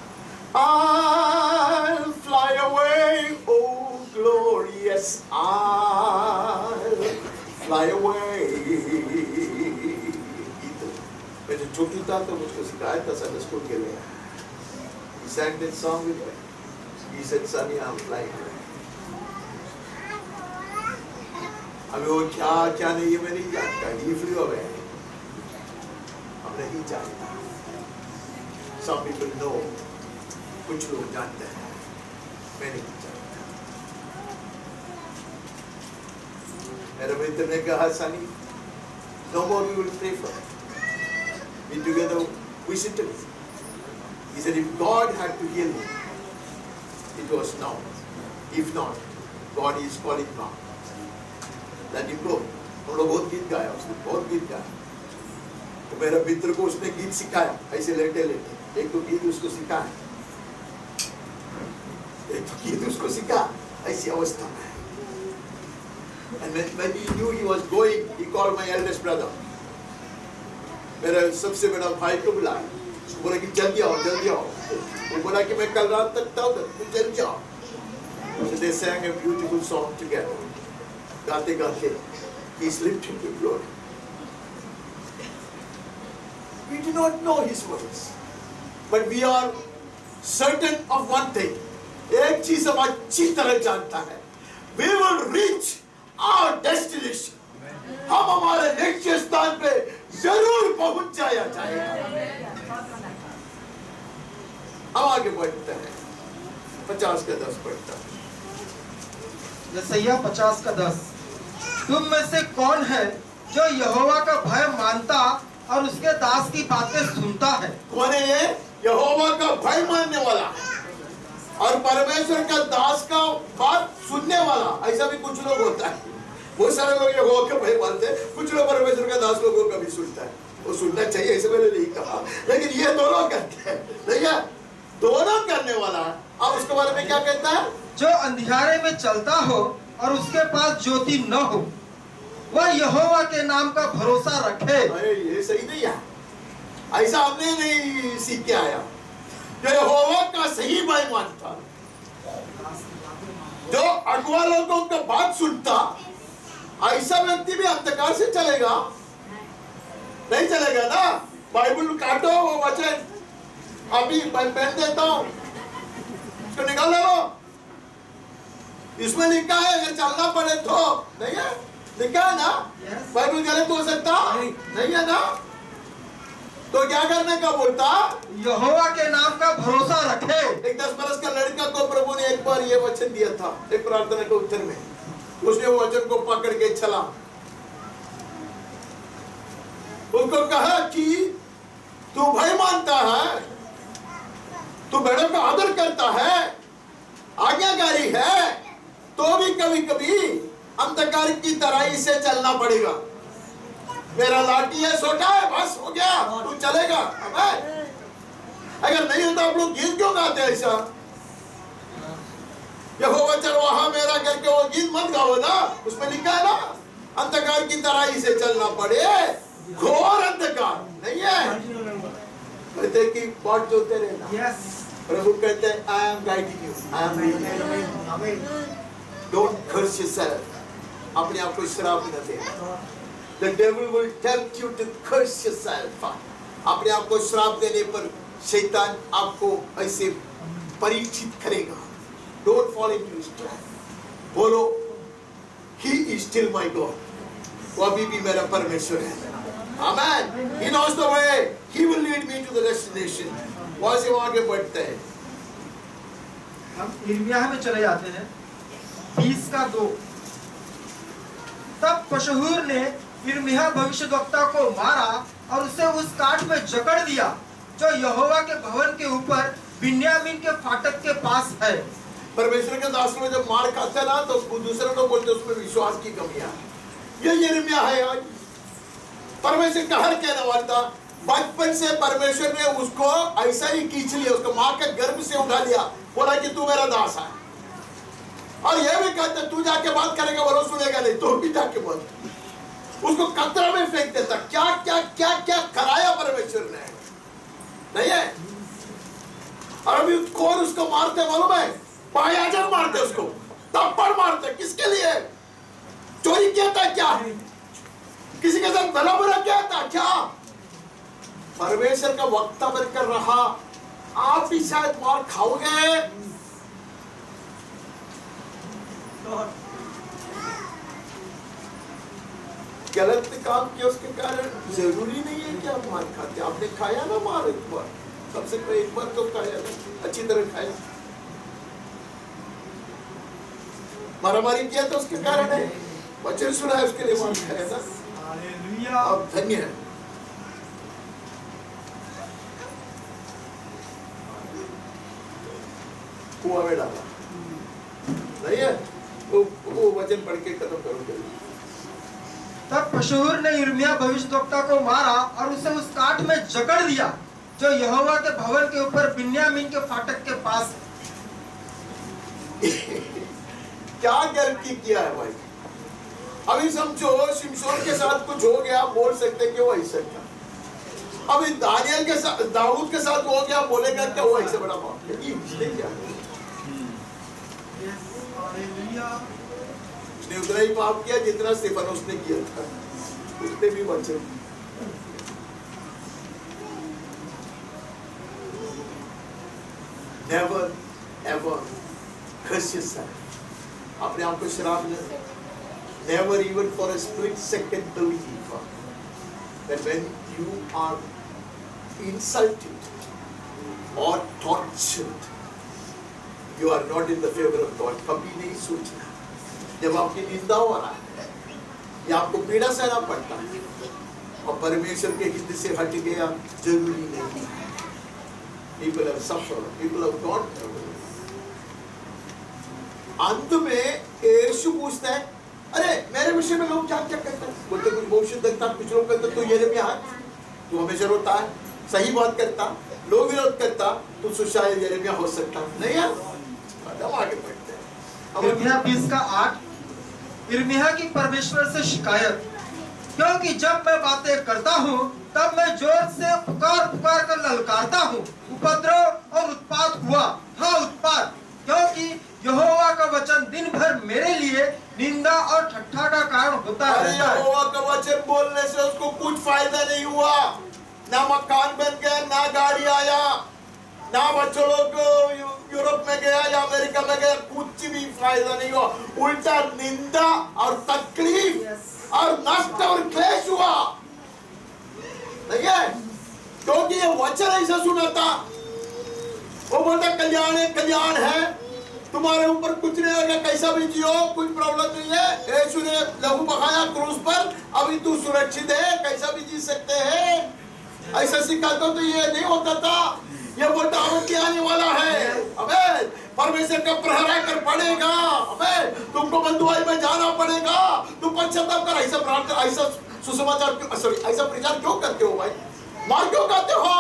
I'll fly away, oh glorious, I'll fly away। मैं जो छोटी था तो मुझको सिखाया था संडे स्कूल के लिए। He sang that song with me. He said, "Sonny, I'm flying away." अभी वो क्या क्या नहीं है मैं नहीं जानता, he flew away। हम नहीं जानता। Some people know, कुछ लोग जानते हैं, मैं नहीं जानता। मेरे मित्र ने कहा, "Sunny, no more we will pray for it. We together visit him." He said, "If God had to heal me, it was now. If not, God is calling now. Let him go." हम लोग बहुत गीत गाया, उसने बहुत गीत गाया। तो मेरे मित्र को उसने गीत सिखाया, ऐसे लेटे लेटे। एक तो गीत उसको सिखाया, एक तो गीत उसको सिखा ऐसी अवस्था में। And when he knew he was going, he called my eldest brother. मेरा सबसे बड़ा भाई को बुलाया, उसको बोला कि जल्दी आओ, जल्दी आओ। वो बोला कि मैं कल रात तक था उधर, तुम जल्दी आओ। So they sang a beautiful song together. गाते गाते, he slipped into glory. We do not know his words, but we are certain of one thing. एक चीज हम अच्छी तरह जानता है, we will reach our destination. हम हमारे लक्ष्य स्थान पे जरूर पहुंच जाएगा। हम आगे बढ़ते हैं, 50 का 10 पढ़ता है। यशायाह 50 का 10। तुम में से कौन है जो यहोवा का भय मानता और उसके दास की बातें सुनता है? कौन है ये? यहोवा का भय मानने वाला और परमेश्वर का दास का बात सुनने वाला। ऐसा भी कुछ लोग होता है, बहुत सारे लोग यहोवा का भय मानते हैं, कुछ लोग परमेश्वर का दास लोगों का भी सुनता है। वो सुनना चाहिए, ऐसे मैंने नहीं कहा, लेकिन ये दोनों करते हैं, नहीं है? दोनों करने वाला है। अब उसके बारे में क्या कहता है? जो अंधियारे में चलता हो और उसके पास ज्योति न हो, वह यहोवा के नाम का भरोसा रखे। अरे ये सही नहीं है, ऐसा हमने नहीं सीख के आया। जो यहोवा का सही भय मानता, जो अगुआ लोगों का बात सुनता, ऐसा व्यक्ति भी अंधकार से चलेगा? नहीं चलेगा ना। बाइबल काटो, वो वचन अभी पेन देता हूं, इसको निकाल लो। इसमें लिखा है अगर चलना पड़े तो, नहीं है? लिखा है ना? बाइबल गलत हो सकता नहीं है ना? तो क्या करने का बोलता? यहोवा के नाम का भरोसा रखे। एक 10 बरस का लड़का को प्रभु ने एक बार ये वचन दिया था, एक प्रार्थना के उत्तर में। उसने वो वचन को पकड़ के चला, उनको कहा कि तू भय मानता है, तू बड़ों का आदर करता है, आज्ञाकारी है, तो भी कभी कभी अंधकार की तरह इसे चलना पड़ेगा। मेरा लाठी है, छोटा है, बस हो गया, तू चलेगा। अगर नहीं होता आप लोग गीत क्यों गाते हैं ऐसा? यहोवा चरवाहा मेरा करके वो गीत मत गाओ ना, उसमें लिखा है ना, अंधकार की तरह इसे चलना पड़े, घोर अंधकार नहीं है। कहते कि बाट जोते रहना। प्रभु कहते हैं I am guiding you, I am leading you. Don't curse yourself. अपने आप को श्राप न देना। The devil will tempt you to curse yourself. अपने आप को श्राप देने पर शैतान आपको ऐसे परीक्षित करेगा। Don't fall into his trap. बोलो, He is still my God. वो अभी भी मेरा परमेश्वर है। Amen. He knows the way. He will lead me to the destination. वहाँ से वहाँ आगे बढ़ते हैं। हम यिर्मयाह में चले जाते हैं, 20 का 2। तब पशहूर ने यिर्मयाह भविष्यद्वक्ता को मारा और उसे उस काठ में जकड़ दिया जो यहोवा के भवन के ऊपर बिन्यामीन के फाटक के पास है। परमेश्वर के दास में जब मार खाते ना तो दूसरे लोग बोलते उसमें विश्वास की कमी है। ये यिर्मयाह है आज। परमेश्वर का हर कहने वाला था, बचपन से परमेश्वर ने उसको ऐसा ही खींच लिया, उसको माँ के गर्भ से उठा लिया, बोला कि तू मेरा दास है। और ये भी कहते तू जाके बात करेगा वो सुनेगा नहीं, तो भी जाके बोल, उसको कतरा में फेंक देता। क्या क्या क्या क्या कराया परमेश्वर ने, नहीं है? और अभी कौन उसको मारते मालूम है? पायाजन मारते, उसको थप्पड़ मारते। किसके लिए? चोरी किया था क्या? किसी के साथ भला बुरा किया था क्या? परमेश्वर का वक्ता बनकर रहा। आप भी शायद मार खाओगे। गलत काम किया उसके कारण जरूरी नहीं है कि आप मार खाते। आपने खाया ना मार, एक बार, सबसे पहले एक बार तो खाया ना, अच्छी तरह खाया। मारामारी किया तो उसके कारण है, वचन सुना है उसके लिए मार खाया ना। हालेलुया। आप धन्य है। कुआं में डाला नहीं है, वो वचन पढ़ के खत्म करो। तब पशूर ने यिर्मयाह भविष्यद्वक्ता को मारा और उसे उस काठ में जकड़ दिया जो यहोवा के भवन के ऊपर बिन्यामीन के फाटक के पास। क्या गलती किया है भाई? अभी समझो शिमशोन के साथ कुछ हो गया, बोल सकते कि वो ऐसा था। अभी दानियल के साथ, दाऊद के साथ हो गया, बोलेगा क्या वो ऐसे बड़ा पाप किया? उसने उतना ही पाप किया जितना स्तेफनोस ने किया था, उसने भी वचन। Never ever curse yourself. अपने आप को शराब न, never even for a split second believe that when you are insulted or tortured, you are not in the favor of God. कभी नहीं सोचना जब आपकी निंदा हो रहा है या आपको पीड़ा सहना पड़ता है और परमेश्वर के हित से हट गया, जरूरी नहीं। People have suffered, people have gone through. अंत में यीशु पूछता है, अरे मेरे विषय में लोग क्या क्या कहते हैं? बोलते कुछ भविष्य देखता, कुछ लोग कहते तू यिर्मयाह है, तू हमेशा रोता है, सही बात करता, लोग विरोध करता, तू शायद यिर्मयाह हो सकता नहीं है। हम आगे बढ़ते हैं। यिर्मयाह 20:8। यिर्मयाह की परमेश्वर से शिकायत, क्योंकि जब मैं बातें करता हूँ तब मैं जोर से पुकार पुकार कर ललकारता हूँ। उपद्रव और उत्पात हुआ, हाँ उत्पात, क्योंकि यहोवा का वचन दिन भर मेरे लिए निंदा और ठट्ठा का कारण होता रहता है। यहोवा का वचन बोलने से उसको कुछ फायदा नहीं हुआ, ना मकान बन गया, ना गाड़ी आया, ना बच्चों लोग यूरोप में गया या अमेरिका में गया, कुछ भी फायदा नहीं हुआ। उल्टा निंदा और तकलीफ और नष्ट और क्लेश हुआ, नहीं है? क्योंकि ये वचन ऐसा सुना था, वो बोलता कल्याण है, तुम्हारे ऊपर कुछ नहीं होगा, कैसा भी जियो, कुछ प्रॉब्लम नहीं है। यीशु ने लहू बहाया क्रूस पर, अभी तू सुरक्षित है, कैसा भी जी सकते हैं। ऐसा सिखाता तो ये नहीं होता था। ये वो दावत आने वाला है, अबे परमेश्वर का प्रहरा कर पड़ेगा, अबे तुमको बंधुआई में जाना पड़ेगा, तुम पश्चाताप कर। ऐसा प्रार्थना, ऐसा सुसमाचार क्यों, सॉरी ऐसा प्रचार क्यों करते हो भाई? मार क्यों करते हो?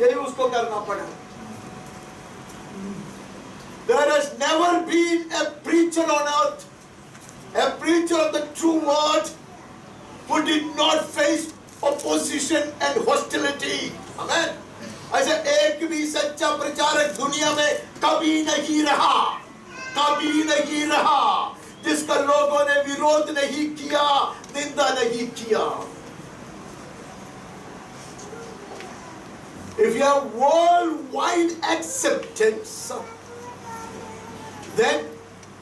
यही उसको करना पड़ा। There has never been a preacher on earth, a preacher of the true word, who did not face opposition and hostility. Amen. ऐसे एक भी सच्चा प्रचारक दुनिया में कभी नहीं रहा जिसका लोगों ने विरोध नहीं किया, निंदा नहीं किया। If you have worldwide acceptance, then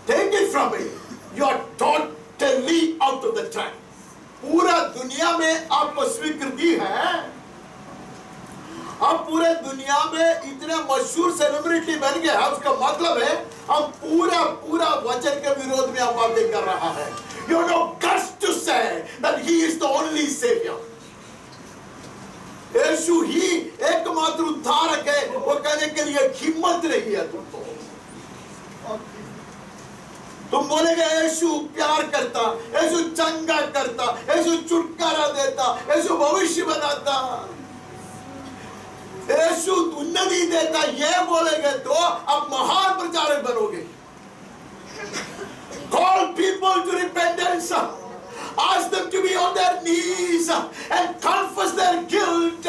take it from me, you are totally out of the track. पूरा दुनिया में आपको स्वीकृति है, हम पूरे दुनिया में इतने मशहूर सेलिब्रिटी बन गए हैं, उसका मतलब है हम पूरा वचन के विरोध में हम बातें कर रहा है। You know guts to say that he is the only savior. यीशु ही एकमात्र उद्धारक है, वो कहने के लिए हिम्मत नहीं है तुमको। तुम बोलेगे यीशु प्यार करता, यीशु चंगा करता, यीशु छुटकारा देता, यीशु भविष्य बनाता, यीशु उन्नति देता, ये बोलेगे तो आप महान प्रचारक बनोगे। Call people to repentance, ask them to be on their knees and confess their guilt.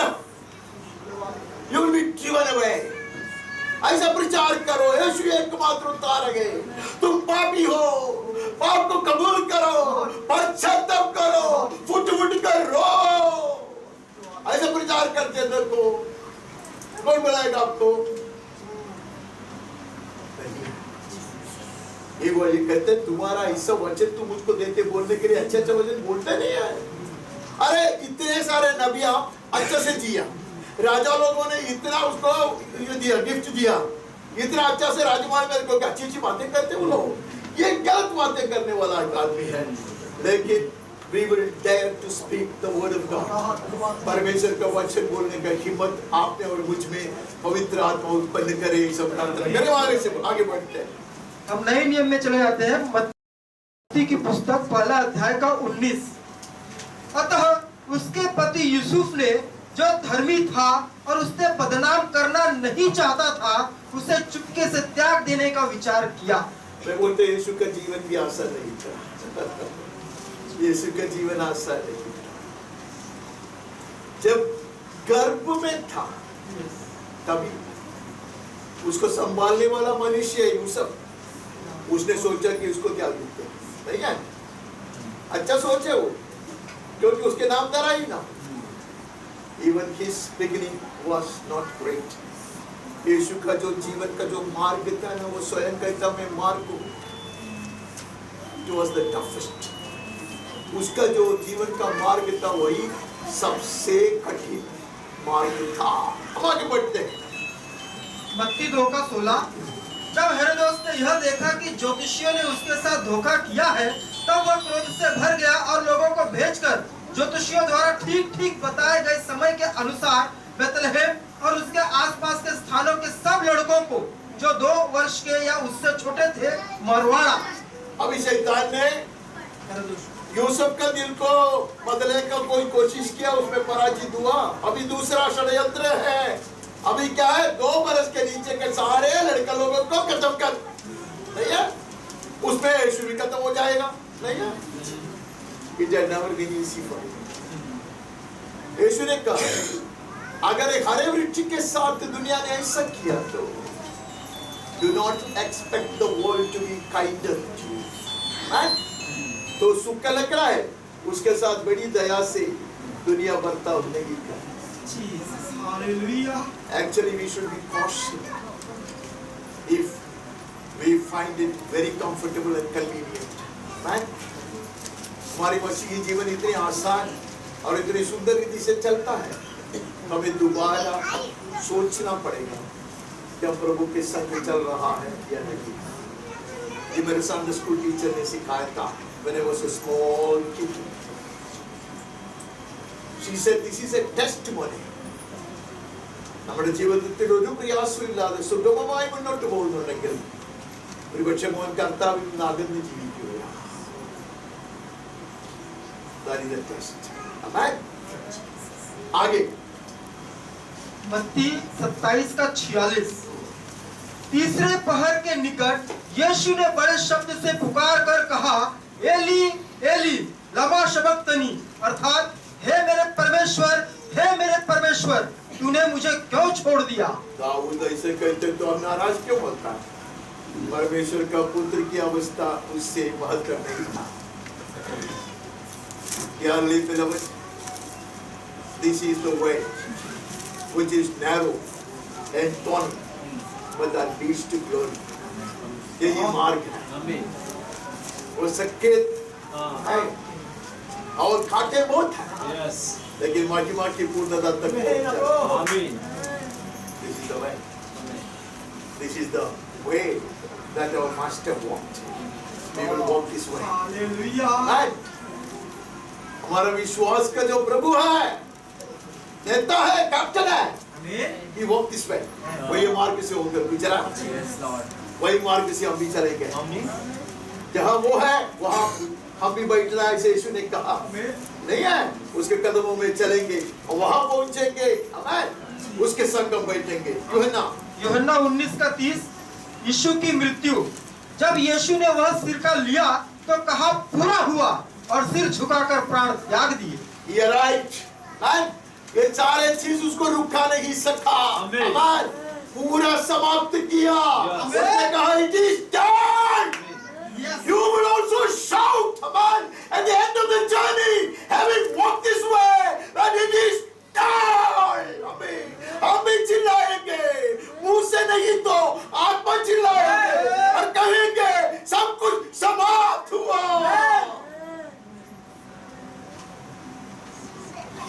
You will be driven away. ऐसा प्रचार करो, यीशु एकमात्र उद्धारक है। तुम पापी हो, पाप को कबूल करो, पश्चाताप करो, फुट फुट कर रो। ऐसा प्रचार करते हैं को कौन बुलाएगा आपको? ये वो ये कहते तुम्हारा ऐसा वचन तुम मुझको देते बोलने के लिए अच्छा वचन बोलते नहीं है। अरे इतने सारे नबियां अच्छे से जिया, राजा लोगों ने इतना उसको ये दिया, गिफ्ट दिया, इतना अच्छा से राजकुमार मेरे को अच्छी अच्छी बातें करते वो लोग, ये गलत बातें करने वाला एक आदमी है। लेकिन we will dare to speak the word of God, परमेश्वर का वचन बोलने का हिम्मत आपने और मुझ में पवित्र आत्मा उत्पन्न करे। सब प्रार्थना करें, आगे से आगे बढ़ते हैं। हम नए नियम में चले जाते हैं, मत्ती की पुस्तक पहला अध्याय का 19। अतः उसके पति यूसुफ ने जो धर्मी था और उसने बदनाम करना नहीं चाहता था, उसे चुपके से त्याग देने का विचार किया। मैं बोलते यीशु का जीवन भी आसान नहीं था। यीशु का जीवन आसान नहीं था। जब गर्भ में था तभी उसको संभालने वाला मनुष्य यूसुफ, उसने सोचा कि उसको क्या दूंगा, नहीं है? अच्छा सोचे वो, क्योंकि उसके नाम धरा ही ना। Even his beginning was not great. यीशु का जो जीवन का जो मार्ग था ना, वो स्वयं कहता मैं मार्ग हूँ। It was the toughest. उसका जो जीवन का मार्ग था वही सबसे कठिन मार्ग था। हम आगे बढ़ते हैं। मत्ती 2:16। जब हेरोदेस ने यह देखा कि ज्योतिषियों ने उसके साथ धोखा किया है, तब वह क्रोध से भर गया और लोगों को भेजकर ज्योतिषियों द्वारा ठीक ठीक बताए गए समय के अनुसार बेतलहम और उसके आसपास के स्थानों के सब लड़कों को जो 2 वर्ष के या उससे छोटे थे मरवाड़ा। अभी शैतान ने यूसुफ का दिल को बदलने का कोई कोशिश किया, उसमें पराजित हुआ। अभी दूसरा षड्यंत्र है। अभी क्या है, 2 बरस के नीचे के सारे लड़का लोगों को खत्म कर, नहीं है? उसमें यीशु भी खत्म हो जाएगा, नहीं है? It had never been easy for him. यीशु ने कहा अगर एक हरे वृक्ष के साथ दुनिया ने ऐसा किया तो do not expect the world to be kinder to you. तो सूखा लग रहा है, उसके साथ बड़ी दया से दुनिया बर्ताव नहीं कर। Actually, we should be cautious if we find it very comfortable and convenient. Right? हमारी मसीही जीवन इतनी आसान और इतनी सुंदर रीति से चलता है, हमें दोबारा सोचना पड़ेगा कि हम प्रभु के संग चल रहा है या नहीं। ये मेरे संडे स्कूल टीचर ने सिखाया था when I was a small kid. She said this is a testimony. നമ്മുടെ ജീവിതത്തിൽ ഒരു പ്രയാസമില്ലാതെ സുഗമമായി മുന്നോട്ട് പോകുന്നുണ്ടെങ്കിൽ ഒരുപക്ഷെ മോൻ കർത്താവിൽ നിന്ന് അകന്ന് ജീവിക്കുകയാണ്. That is a test. Amen. आगे मत्ती 27:46। तीसरे पहर के निकट यीशु ने बड़े शब्द से पुकार कर कहा, एली एली लमा शबक्तनी, अर्थात हे मेरे परमेश्वर तूने मुझे क्यों छोड़ दिया। दाऊद ऐसे कहते तो हम नाराज क्यों होता? परमेश्वर का पुत्र की अवस्था उससे महत्व नहीं था। Dearly beloved, this is the way which is narrow and thorny, but that leads to glory. यही मार्ग है। वो सकेत है और खाटे बहुत है, लेकिन महिमा की पूर्णता तक पहुंचा। This is the way. This is the way that our master walked. We will walk this way. Hallelujah. हमारा विश्वास का जो प्रभु है, नेता है, कैप्टन है, he walked this way. वही मार्ग से होकर गुजरा, वही मार्ग से हम भी चलेंगे। जहां वो है वहां हम भी बैठना है, ऐसे यीशु ने कहा नहीं है। उसके कदमों में चलेंगे और वहां पहुंचेंगे, आमीन, उसके संग हम बैठेंगे। यूहन्ना 19:30 यीशु की मृत्यु। जब यीशु ने वह सिरका लिया तो कहा पूरा हुआ और सिर झुकाकर प्राण त्याग दिए। You're right, आमीन। ये सारे चीज उसको रुका नहीं सका, आमीन, पूरा समाप्त किया। उसने कहा it is done. You will also shout, amen, at the end of the journey, having walked this way, that it is done. Amen. हम भी चिल्लाएंगे, मुंह से नहीं तो आत्मा चिल्लाएंगे और कहेंगे सब कुछ समाप्त हुआ।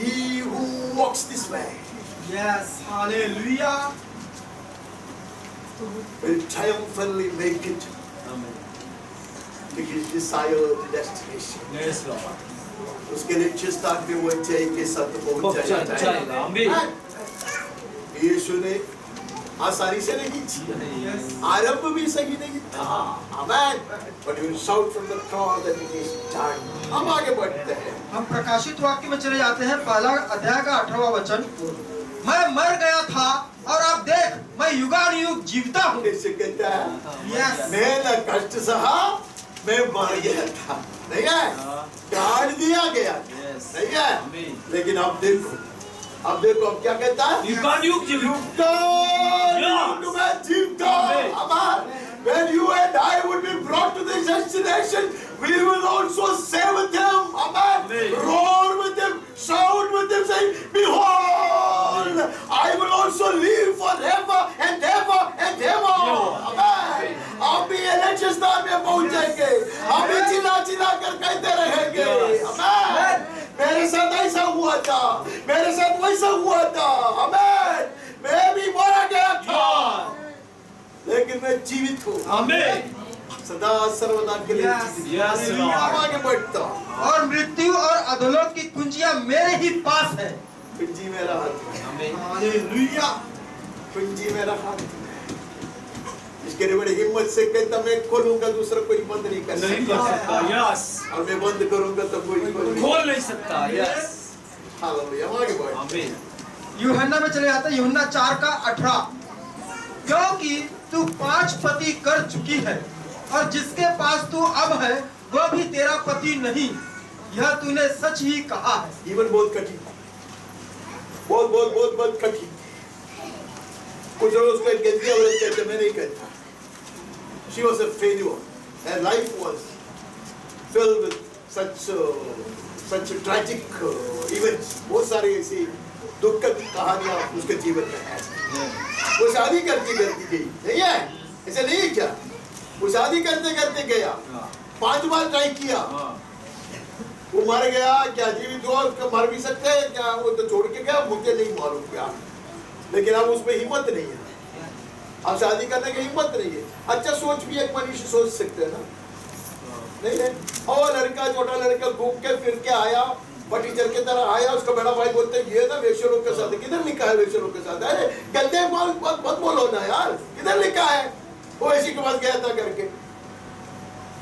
He who walks this way, Yes, hallelujah. will triumphantly make it Amen. to his desired destination. Yes, Lord. उसके लक्ष्य स्थान पे वो जय के साथ पहुंच जाएगा। आमीन। यीशु ने आसानी से नहीं किया, आरंभ भी सही नहीं था, आमीन, but you shout from the cross that it is done. हम आगे बढ़ते हैं। हम प्रकाशित वाक्य में चले जाते हैं, पहला अध्याय का 18वां वचन। मैं मर गया था और अब देख मैं युगानुयुग जीविता हूँ। कैसे कहता है? Yes. मैंने कष्ट सहा, मैं मर गया था, नहीं है? काट दिया गया, नहीं है? लेकिन अब देखो अब क्या कहता है? युगानुयुग जीवित। युगानुयुग में जीविता। आमीन। When you and I will be brought to this destination, we will also say with him, amen, roar with him, shout with him, saying, behold, I will also live forever and ever and ever. Amen. हम भी लक्ष्य स्थान में पहुंचेंगे, हम भी चिल्ला चिल्ला कर कहते रहेंगे, amen. मेरे साथ ऐसा हुआ था, मेरे साथ वैसा हुआ था, amen. मैं भी मारा गया था, लेकिन मैं जीवित हूँ, आमीन, सदा सर्वदा के लिए जीवित हूँ। आगे बढ़ता और मृत्यु और अधोलोक की कुंजियां मेरे ही पास है। कुंजी मेरा हाथ में, आमीन, हालेलुया, कुंजी मेरा हाथ में। इसके लिए बड़ी हिम्मत से कहता मैं खोलूंगा, दूसरा कोई बंद नहीं कर सकता। यस। और मैं बंद करूंगा तो कोई खोल नहीं सकता। Yes, hallelujah. आगे बढ़। आमीन। यूहन्ना में चले जाते हैं, यूहन्ना 4:18। क्योंकि तू 5 पति कर चुकी है और जिसके पास तू अब है वह भी तेरा पति नहीं, यह तूने सच ही कहा है। जीवन बहुत कठिन, बहुत कठिन। कुछ लोग उसको एक गंदी औरत कहते, मैं नहीं कहता। She was a failure. Her life was filled with such tragic events. बहुत सारी ऐसी दुखद कहानियां उसके जीवन में है। वो शादी करती गई, नहीं है? ऐसे नहीं क्या? वो शादी करते गया, 5 बार ट्राई किया, वो मर गया, क्या जीवित हुआ, उसको मर भी सकते हैं क्या? वो तो छोड़ के गया, मुझे नहीं मालूम क्या, लेकिन अब उसमें हिम्मत नहीं है, अब शादी करने की हिम्मत नहीं है। अच्छा सोच भी एक मनुष्य सोच सकते है ना, नहीं है? और लड़का, छोटा लड़का घूम के फिर के आया, टीचर की तरह आया, उसका बड़ा भाई बोलते ये ना वेश्या लोग के साथ, किधर लिखा है वेश्या लोग के साथ? अरे गंदे मत बोलो ना यार, किधर लिखा है? वो वैसी के पास गया था करके,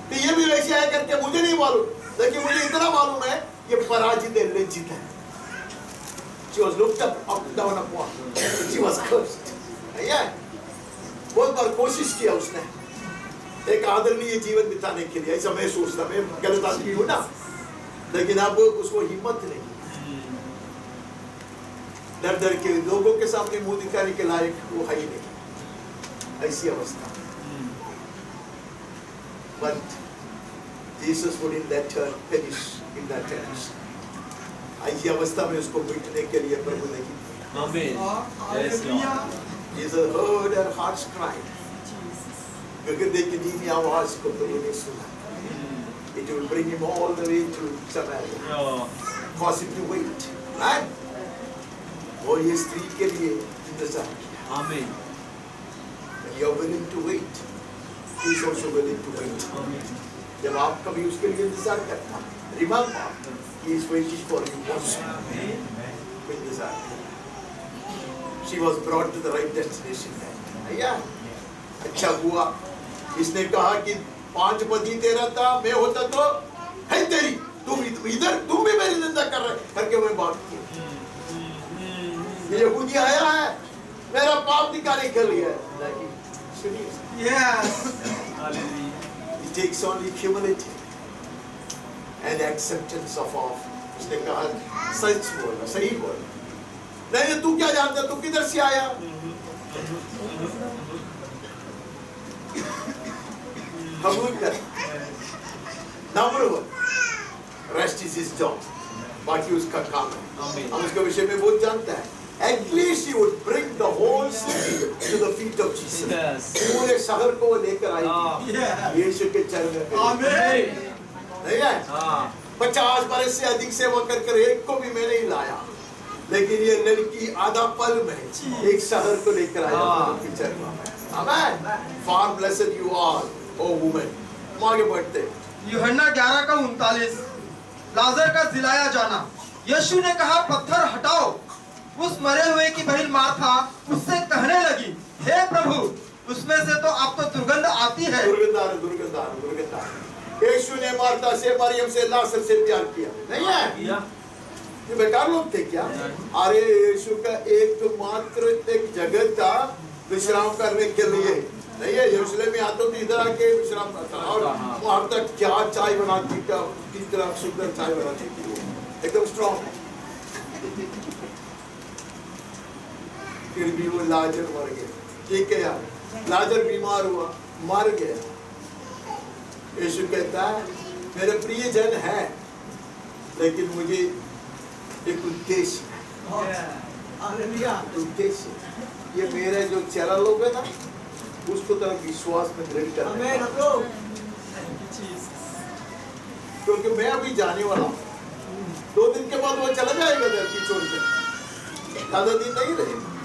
तो ये भी वैसी है करके मुझे नहीं मालूम, लेकिन मुझे इतना मालूम है ये पराजित है, लज्जित है। She was looked up down upon, she was cursed. बहुत बार कोशिश किया उसने एक आदरणीय जीवन बिताने के लिए, ऐसा मैं सोचता, मैं गलत आदमी हूँ ना, लेकिन अब उसको हिम्मत नहीं, डर के लोगों के सामने मुंह दिखाने के लायक वो है ही नहीं, ऐसी अवस्था। But Jesus wouldn't let her perish in that condition. ऐसी अवस्था में उसको मिटने के लिए प्रभु ने की। आमीन। Jesus heard her heart's cry. गगन की धीमी आवाज को प्रभु ने सुना। It will bring him all the way to Samaria. Cause him to wait. Right? और ये स्त्री के लिए इंतजार किया। आमीन। When you are willing to wait, he is also willing to wait. जब आप कभी उसके लिए इंतजार करना, remember, he is waiting for you also. इंतजार करें। She was brought to the right destination. Yeah. अच्छा हुआ इसने कहा कि 5 पति तेरा था, मैं होता तो है तेरी, तुम इधर तुम भी मेरी निंदा कर रहे करके मैं बात की। यहूदी आया है मेरा पाप दिखाने के लिए, सुनिए, it takes only humility and acceptance of all. उसने कहा सच बोला, सही बोला, नहीं तू क्या जानता, तू किधर से आया? कबूल कर। Number 1, rest is his job, बाकी उसका काम है। हम उसके विषय में बहुत जानता है। At least he would bring the whole city to the feet of Jesus. पूरे शहर को लेकर आएगी यीशु के चरणों पे। आमीन। नहीं है? 50 बरस से अधिक सेवा कर एक को भी मैं नहीं लाया, लेकिन ये लड़की आधा पल में एक शहर को लेकर आया उनके चरणों में। आमीन। Far blessed you are, oh woman। हम आगे बढ़ते। यूहन्ना 11:39, लाजर का जिलाया जाना। यीशु ने कहा पत्थर हटाओ। उस मरे हुए की बहन मार्था उससे कहने लगी, हे प्रभु, उसमें से तो आप तो दुर्गंध आती है। दुर्गंध। यीशु ने मार्था से, मरियम से, लाजर से प्यार किया नहीं है? ये बेकार लोग थे क्या? अरे यीशु का एकमात्र एक जगह था विश्राम करने के लिए, नहीं है? यरूशलेम में आते तो इधर आके विश्राम करता, और मार्था क्या चाय बनाती, क्या कितना सुंदर चाय बनाती थी, एकदम स्ट्रॉन्ग। फिर भी वो लाजर मर गया। ठीक है यार, लाजर बीमार हुआ, मर गया। यीशु कहता है मेरे प्रिय जन है, लेकिन मुझे एक उद्देश्य है। उद्देश्य ये मेरे जो चेला लोग है ना, उसको तरफ विश्वास में दृढ़ करना, क्योंकि मैं अभी जाने वाला हूँ। 2 दिन के बाद वो चला जाएगा धरती छोड़ के, ज्यादा दिन नहीं रहेगा।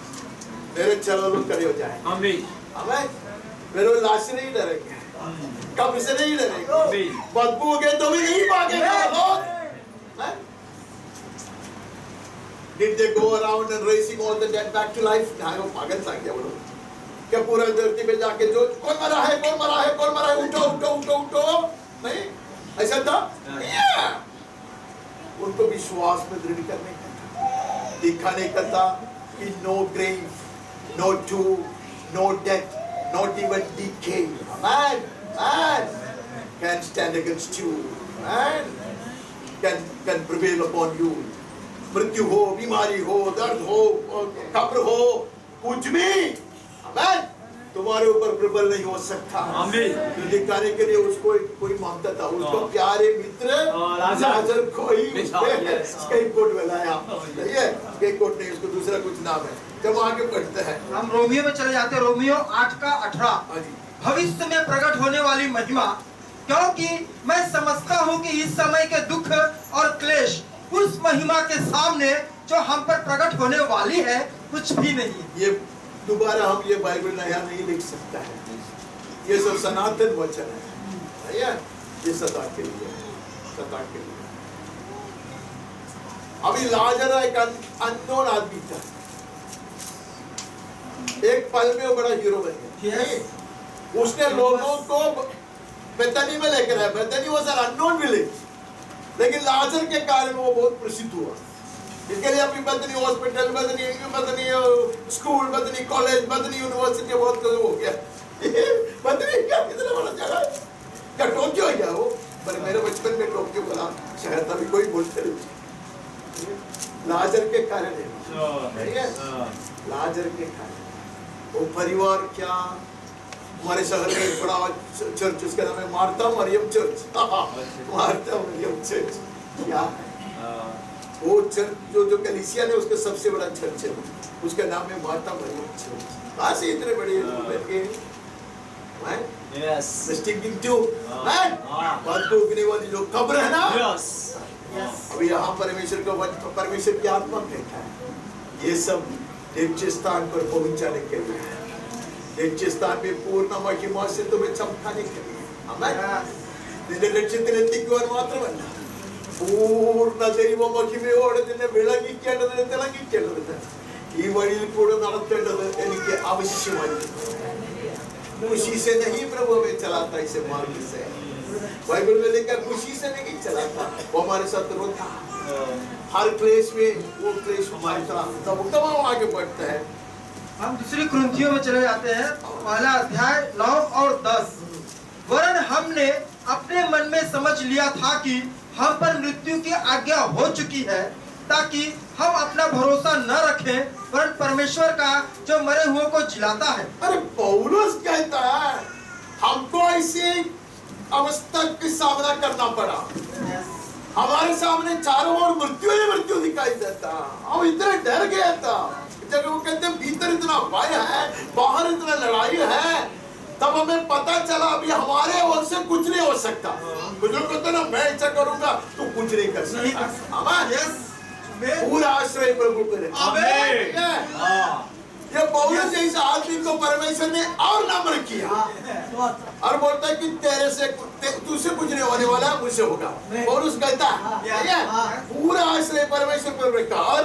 मेरे चलो लोग खड़े हो जाए। आमीन। आमीन। मेरे लाश नहीं डरेंगे, कब्र से नहीं डरेंगे, बदबू हो गए तो भी नहीं भागेगा लोग। Did they go around and raising all the dead back to life? नहीं, वो पागल सा क्या बोलो? क्या पूरा धरती पे जाके जो कौन मरा है, कौन मरा है, कौन मरा है, उठो उठो उठो उठो, नहीं ऐसा था? उनको विश्वास में दृढ़ करने का, दिखाने का था कि no grave, no tomb, no death, not even decay, man, can stand against you, man, can prevail upon you. मृत्यु हो, बीमारी हो, दर्द हो, कब्र हो, कुछ भी, आमीन, तुम्हारे ऊपर प्रबल नहीं हो सकता। आमीन। तो दिखाने के लिए उसको कोई मांगता था, उसको प्यारे मित्र लाजर को ही स्केपगोट बनाया, नहीं है? स्केपगोट नहीं, उसको दूसरा कुछ नाम है। जब आगे बढ़ते हैं, हम रोमियो में चले जाते हैं। रोमियो 8:18, भविष्य में प्रकट होने वाली महिमा, क्योंकि मैं समझता हूँ कि इस समय के दुख और क्लेश उस महिमा के सामने जो हम पर प्रकट होने वाली है कुछ भी नहीं। ये दोबारा हम ये बाइबल नया नहीं लिख सकता है, ये सब सनातन वचन है, ये सदा के लिए, सदा के लिए। अभी लाजर एक अननोन आदमी था, एक पल में वो बड़ा हीरो बन गया। उसने लोगों को बेथनी में लेकर आया। Bethany was an unknown village, लेकिन लाजर के कारण वो बहुत प्रसिद्ध हुआ। इसके लिए अभी Bethany hospital, Bethany school, Bethany college, Bethany university बहुत हो गया। बेथनी क्या कितना बड़ा जगह है, क्या टोक्यो है क्या वो? पर मेरे बचपन में टोक्यो बड़ा शहर था, भी कोई बोलते नहीं। लाजर के कारण है, लाजर के कारण वो परिवार क्या, हमारे शहर में एक बड़ा चर्च, उसका नाम है मार्था मरियम चर्च। मार्था मरियम चर्च क्या है? वो चर्च जो कलीसिया ने उसका सबसे बड़ा चर्च है, उसका नाम है मार्था मरियम चर्च। कहाँ से इतने बड़े बन गए? स्टिकिंग टू मैन, बदबू उगने वाली जो कब्र है ना, अभी यहाँ परमेश्वर को, परमेश्वर की आत्मा बैठा है। ये सब नित्य स्थान पर पहुंचाने के लिए, नित्य स्थान में पूर्ण महिमा से तुम्हें चमकाने के लिए। आमीन। ನಿನ್ನ ಲಕ್ಷ್ಯത്തിലെത്തിക്കുവാൻ മാത്രമല്ല, പൂർണ്ണ ദൈവ മഹിമയോടെ നിന്നെ വിളങ്ങിക്കേണ്ടതിന് തിളങ്ങിക്കേണ്ടതിന് ഈ വഴിയിൽ കൂടെ നടത്തേണ്ടത് എനിക്ക് ആവശ്യമായിരുന്നു. खुशी से नहीं प्रभु हमें चलाता इसे मार्ग से। बाइबल में लिखा खुशी से नहीं चलाता, वो हमारे साथ रोता। हर क्लेश में वो क्लेश हमारी तरह तब हम आगे बढ़ते हैं। हम दूसरी कुरिन्थियों में चले जाते हैं, पहला अध्याय 9 और 10। वरन हमने अपने मन में समझ लिया था कि हम पर मृत्यु की आज्ञा हो चुकी है, ताकि हम अपना भरोसा न रखें वरन परमेश्वर का जो मरे हुओं को जिलाता है। अरे पौलुस कहता है हमको ऐसी अवस्था का सामना करना पड़ा, हमारे सामने चारों ओर मृत्यु ही मृत्यु दिखाई देता, हम इतने डर गया था। जब वो कहते हैं भीतर इतना भय है, बाहर इतना लड़ाई है, तब हमें पता चला अभी हमारे ओर से कुछ नहीं हो सकता। कुछ लोग कहते ना मैं ऐसा करूंगा तो कुछ नहीं कर सकता। पूरा आश्रय प्रभु पे ये पौलुस जैसे आदमी को परमेश्वर ने और नम्र किया और बोलता है कि तेरे से तुझसे कुछ नहीं होने वाला, मुझसे होगा। पौलुस कहता है पूरा आश्रय परमेश्वर पर रखा और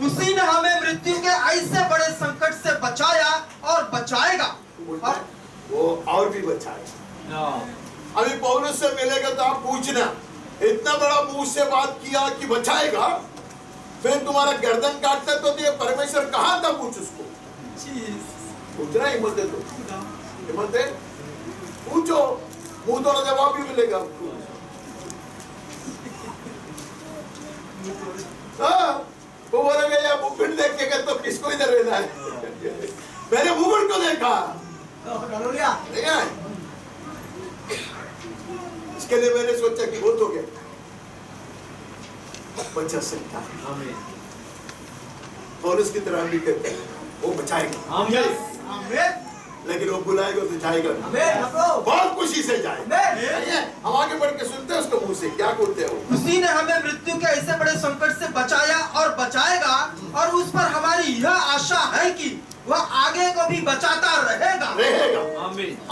उसी ने हमें मृत्यु के ऐसे बड़े संकट से बचाया और बचाएगा। वो और भी बचाएगा। अभी पौलुस से मिलेगा तो आप पूछना इतना बड़ा मुंह से बात किया कि बचाएगा, फिर तुम्हारा गर्दन काटता तो ये परमेश्वर कहाँ था, पूछ उसको। पूछना हिम्मत है, तो हिम्मत है पूछो, मुंह तोड़ा जवाब भी मिलेगा। वो बोलेगा या मुकुट देखेगा तो किसको इधर रहना है। मैंने मुकुट को देखा, इसके लिए मैंने सोचा कि बहुत हो गया, बचा सकता है। और उसकी तरह भी कहते हैं वो बचाएगा, लेकिन वो बुलाएगा तो जाएगा, बहुत खुशी से जाएगा। हम आगे बढ़ के सुनते हैं उसको मुंह से क्या बोलते हैं। उसी ने हमें मृत्यु के ऐसे बड़े संकट से बचाया और बचाएगा, और उस पर हमारी यह आशा है कि वह आगे को भी बचाता रहेगा।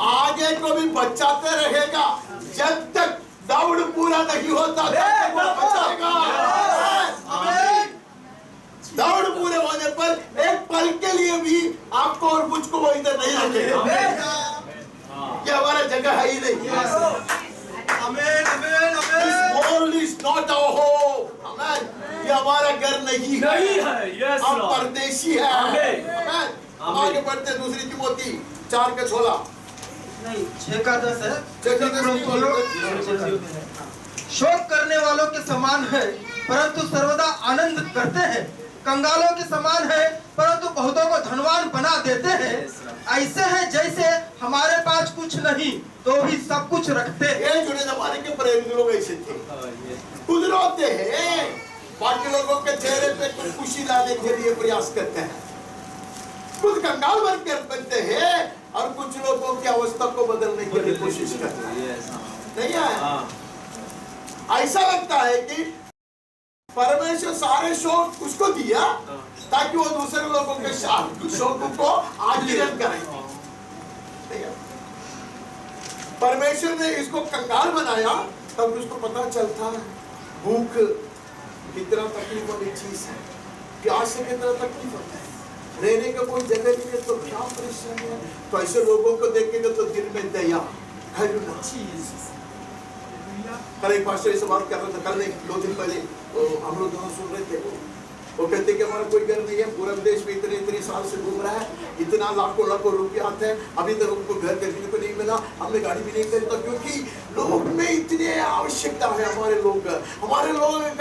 आगे को भी बचाते रहेगा, जब तक दौड़ पूरा नहीं होता तब वो बचाएगा। दौड़ पूरे होने पर एक पल के लिए भी आपको और मुझको वो इधर नहीं रखेगा। ये हमारा जगह है ही नहीं। This world is not our home. ये हमारा घर नहीं है, हम परदेशी है। हम आगे बढ़ते दूसरी तिमोथी 4:16 नहीं 6:10 है। 6:10 शोक करने वालों के समान है परंतु सर्वदा आनंद करते हैं, कंगालों के समान है परंतु बहुतों को धनवान बना देते हैं। ऐसे है जैसे हमारे पास कुछ नहीं तो भी सब कुछ रखते हैं। ये जुड़े जमाने के प्रेरित लोग ऐसे थे, खुद रोते हैं, बाकी लोगों के चेहरे पे कुछ खुशी लाने के लिए प्रयास करते हैं, खुद कंगाल बनकर बनते हैं और कुछ लोगों की अवस्था को बदलने के लिए कोशिश करते हैं। नहीं है, ऐसा लगता है कि परमेश्वर सारे शौक उसको दिया ताकि वो दूसरे लोगों के शौकों को आजीवन करें। परमेश्वर ने इसको कंगाल बनाया तब उसको पता चलता भूख कितना तकलीफ वाली चीज है, प्यास से कितना तकलीफ होता है, रहने का कोई जगह नहीं है तो क्या परेशानी है। तो ऐसे लोगों को देखेंगे तो दिल में दया कल एक पास्टर से बात कर रहा था, कल नहीं 2 दिन पहले तो हम लोग दोनों सुन रहे थे। वो कहते कि हमारा कोई घर नहीं है, पूरा देश में इतने साल से घूम रहा है, इतना लाखों रुपये आते हैं, अभी तक उनको घर देखने को नहीं मिला, हमने गाड़ी भी नहीं खरीदा क्योंकि लोग में इतनी आवश्यकता है। हमारे लोग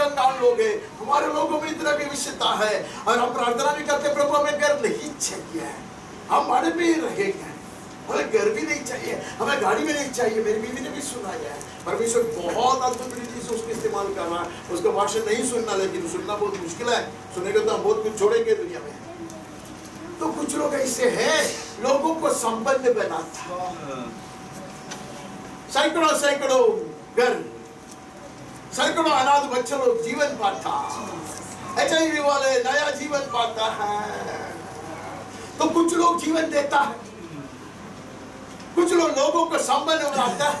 कंगाल लोग हैं, हमारे लोगों में इतना विविधता है और हम प्रार्थना भी करते प्रभु हमें घर नहीं चाहिए, हम भाड़े पे ही रहेंगे, हमें घर भी नहीं चाहिए, हमें गाड़ी भी नहीं चाहिए। मेरी बीवी ने भी सुनाया है, परमेश्वर बहुत अद्भुत रीति से उसको इस्तेमाल कर रहा है। उसका भाषण नहीं सुनना, लेकिन सुनना बहुत मुश्किल है, सुनेंगे तो हम बहुत कुछ छोड़ेंगे दुनिया में। तो कुछ लोग ऐसे हैं लोगों को संपन्न बनाता, सैकड़ों घर, सैकड़ों अनाथ बच्चे लोग जीवन पाता, HIV वाले नया जीवन पाता है। तो कुछ लोग जीवन देता है, कुछ लोगों को संपन्न बनाता है,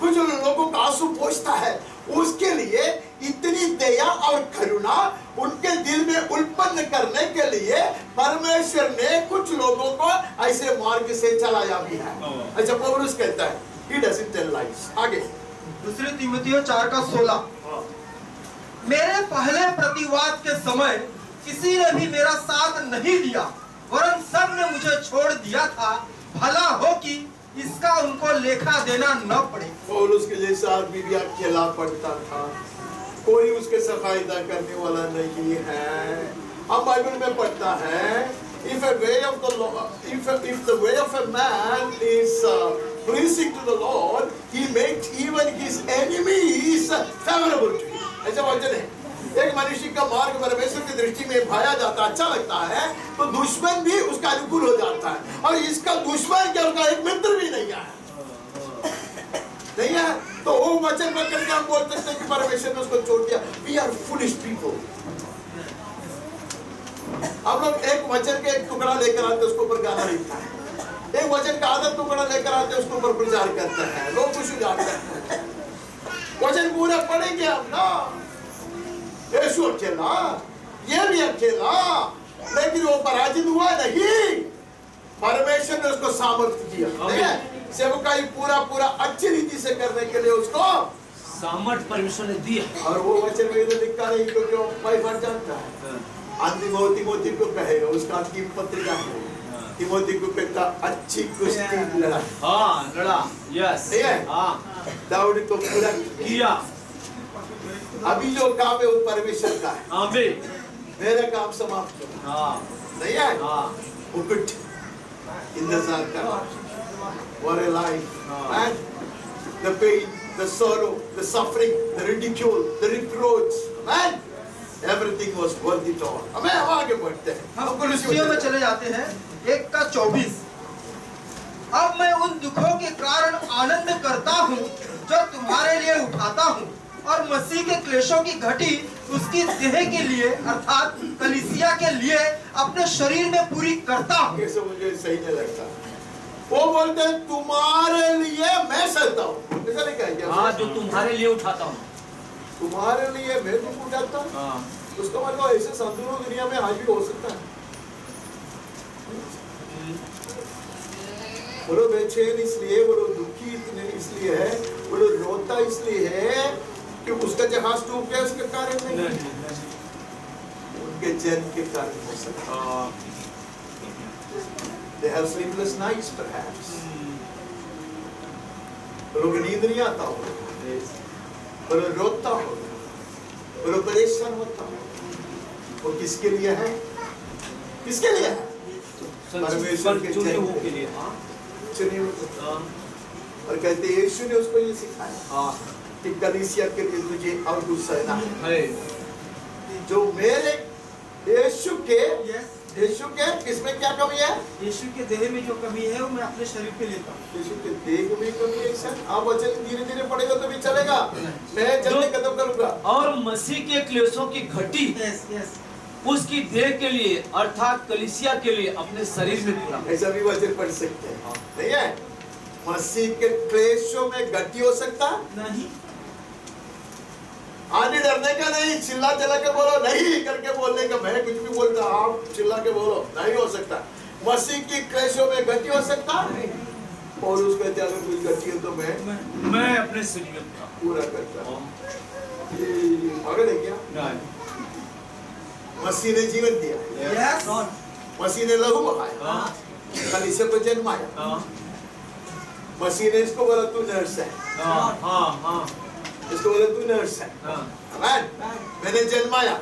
कुछ लोगों का आंसू पोंछता है। उसके लिए इतनी दया और करुणा उनके दिल में उत्पन्न करने के लिए परमेश्वर ने कुछ लोगों को ऐसे मार्ग से चलाया भी है। अच्छा, पौलुस कहता है he doesn't tell lies। आगे दूसरे तीमुथियों 4:16, मेरे पहले प्रतिवाद के समय किसी ने भी मेरा साथ नहीं दिया, वरन सब ने मुझे छोड़ दिया था, भला हो कि इसका उनको लेखा देना न पड़े। पौलुस के जैसा आदमी भी अकेला पड़ता था, कोई उसके सहायता करने वाला नहीं है। अब बाइबल में पढ़ता है if the way of a man is pleasing to the Lord, he makes even his enemies favorable to him। ऐसा वचन है, एक मनुष्य का मार्ग परमेश्वर की दृष्टि में भाया जाता, अच्छा लगता है, तो दुश्मन भी उसका अनुकूल हो जाता है। और इसका दुश्मन क्या, उसका एक मित्र भी नहीं है, नहीं है। तो वो वचन में करके हम बोल सकते हैं कि परमेश्वर ने उसको छोड़ दिया। We are foolish people। हम लोग एक वचन के एक टुकड़ा लेकर आते, उसके ऊपर गाना लिखता है, एक वचन का आधा टुकड़ा लेकर आते, उसके ऊपर प्रचार करते हैं, लोग खुश हो जाते हैं। वचन पूरा पढ़ेंगे हम ना, यीशु अकेला, ये भी अकेला, लेकिन वो पराजित हुआ नहीं, परमेश्वर ने उसको सामर्थ्य दिया। सेवकाई पूरा पूरा अच्छी रीति से करने के लिए उसको सामर्थ्य परमेश्वर ने दिया। और वो वचन में लिखा नहीं, क्योंकि वो भाई भर जानता है। अंतिम तिमोथी को कहेगा, उसका अंतिम पत्रिका है, तिमोथी को कहता अच्छी कुश्ती लड़ा। हाँ, लड़ा, यस, हाँ, दाऊद को पूरा किया। अभी जो काम है वो परमेश्वर का है। आमीन। मेरा काम समाप्त हो, हाँ, नहीं है। हाँ, मुकुट इंतजार करना, what a life, and the pain, the sorrow, the suffering, the ridicule, the reproach, man, everything was worth it all। हमें आगे बढ़ते हैं, हम कुलुस्सियों में चले जाते हैं 1:24, अब मैं उन दुखों के कारण आनंद करता हूँ जो तुम्हारे लिए उठाता हूँ, और मसीह के क्लेशों की घटी उसकी देह के लिए अर्थात कलीसिया के लिए अपने शरीर में पूरी करता हूँ। कैसे मुझे सही नहीं लगता, वो बोलते हैं तुम्हारे लिए मैं सहता हूँ, ऐसा नहीं कहेंगे। हाँ, जो तुम्हारे लिए उठाता हूँ, तुम्हारे लिए मैं तुम उठाता हूँ, हाँ, उसका मतलब ऐसे संतुलन दुनिया में आज भी हो सकता है। वो लोग बेचैन इसलिए, वो लोग दुखी इतने इसलिए है, वो लोग रोता इसलिए है कि उसका जहाज डूब गया, उसके कारण नहीं, उनके जन्म के कारण हो सकता है। They have sleepless nights perhaps। वो लोग नींद नहीं आता होगा, वो लोग रोता होगा, वो लोग परेशान होता होगा। वो किसके लिए है, किसके लिए है? परमेश्वर के चुने हुओं के लिए। हाँ, चुने हुए। और कहते यीशु ने उसको ये सिखाया, हाँ, कि कलीसिया के लिए तुझे और कुछ सहना है। जो मेरे यीशु के किसमें क्या कमी है? यीशु के देह में जो कमी है वो मैं अपने शरीर पे लेता हूँ। यीशु के देह में कमी है सर। आप वचन धीरे धीरे पढ़ेगा तो भी चलेगा, मैं जल्दी खत्म करूंगा। और मसीह के क्लेशों की घटी उसकी देह के लिए अर्थात कलीसिया के लिए अपने शरीर में पूरा। ऐसा भी वचन पढ़ सकते हैं, नहीं है? मसीह के क्लेशों में घटी हो सकता नहीं, आने डरने का नहीं, चिल्ला चला के बोलो नहीं करके बोलने का, मैं कुछ भी बोलता आप चिल्ला के बोलो, नहीं हो सकता। मसीह की क्लेशों में गति हो सकता और उसके अगर कोई गति हो तो मैं अपने शरीर में पूरा करता हूँ। पागल है क्या? मसीह ने जीवन दिया, मसीह ने लहू बहाया, कलीसिया को जन्माया, मसीह ने इसको बोला तू नर्स है, इसको बोले तू नर्स है, मैंने जन्माया,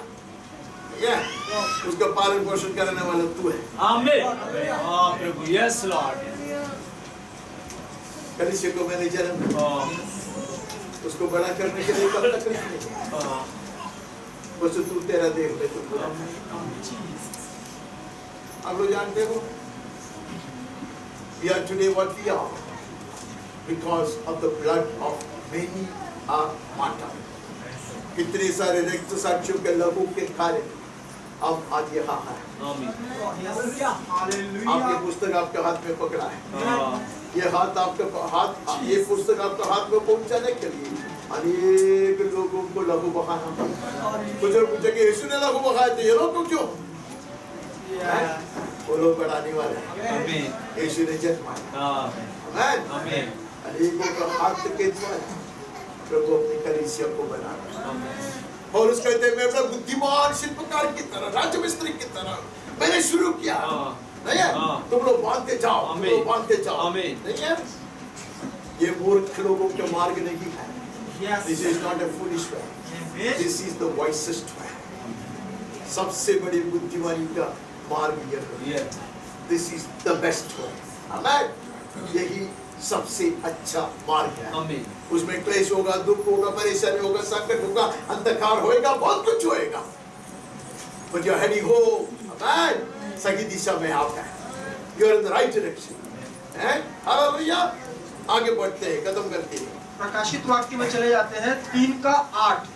उसका पालन पोषण करने वाला तू है। आमीन। Yes Lord. कलीसिया को मैंने जन्म दिया, उसको बड़ा करने के लिए कब तक नहीं, बस तू तेरा देख ले, तू आप लोग जानते हो we are today what we are because of the blood of many martyrs। कितने सारे रक्त साक्षियों के लहू के कारण अब आज यहाँ है। आपकी पुस्तक आपके हाथ में पकड़ा है, ये हाथ आपके हाथ, ये पुस्तक आपके हाथ में पहुंचाने के लिए अनेक लोगों को लहू बहाना। मुझे पूछे कि यीशु ने लहू बहाया तो ये लोग को क्यों? वो लोग बढ़ाने वाले यीशु ने जन्माया। आमीन। अनेकों का हाथ के द्वारा प्रभु अपनी कलीसिया को बना रहा। और उसके कहते मैं बड़ा बुद्धिमान शिल्पकार की तरह, राजमिस्त्री की तरह मैंने शुरू किया। नहीं है? तुम लोग बांधते जाओ, तुम लोग बांधते जाओ। नहीं है? ये मूर्ख लोगों के मार्ग नहीं है। This is not a foolish way. This is the wisest way. सबसे बड़ी बुद्धिमानी का मार्ग यह है। This is the best way. Amen. यही सबसे अच्छा मार्ग है। उसमें क्लेश होगा, दुख होगा, परेशानी होगा, संकट होगा, अंधकार होएगा, बहुत कुछ होएगा। But you're heading home. Amen. सही दिशा में आप हैं। You're in the right direction. हैं? हालेलुया। आगे बढ़ते हैं, कदम करते हैं। प्रकाशित वाक्य में चले जाते हैं 3:8।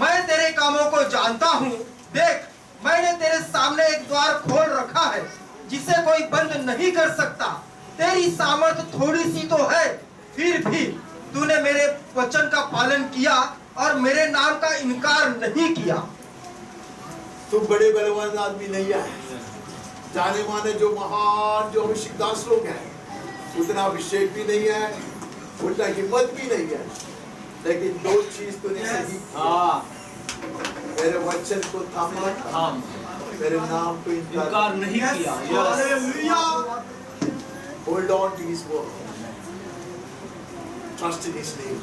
मैं तेरे कामों को जानता हूँ, देख मैंने तेरे सामने एक द्वार खोल रखा है जिसे कोई बंद नहीं कर सकता। तेरी सामर्थ थोड़ी सी तो है, फिर भी तूने मेरे वचन का पालन किया और मेरे नाम का इनकार नहीं किया। तुम बड़े बलवान आदमी नहीं है, जाने माने जो महान जो अभिषेक दास लोग हैं, उतना अभिषेक भी नहीं है, उतना हिम्मत भी नहीं है, लेकिन दो चीज तूने सही मेरे वचन को थामे रखा, मेरे नाम को इनकार नहीं किया। Hallelujah. Hold on to His word. Trust in His name.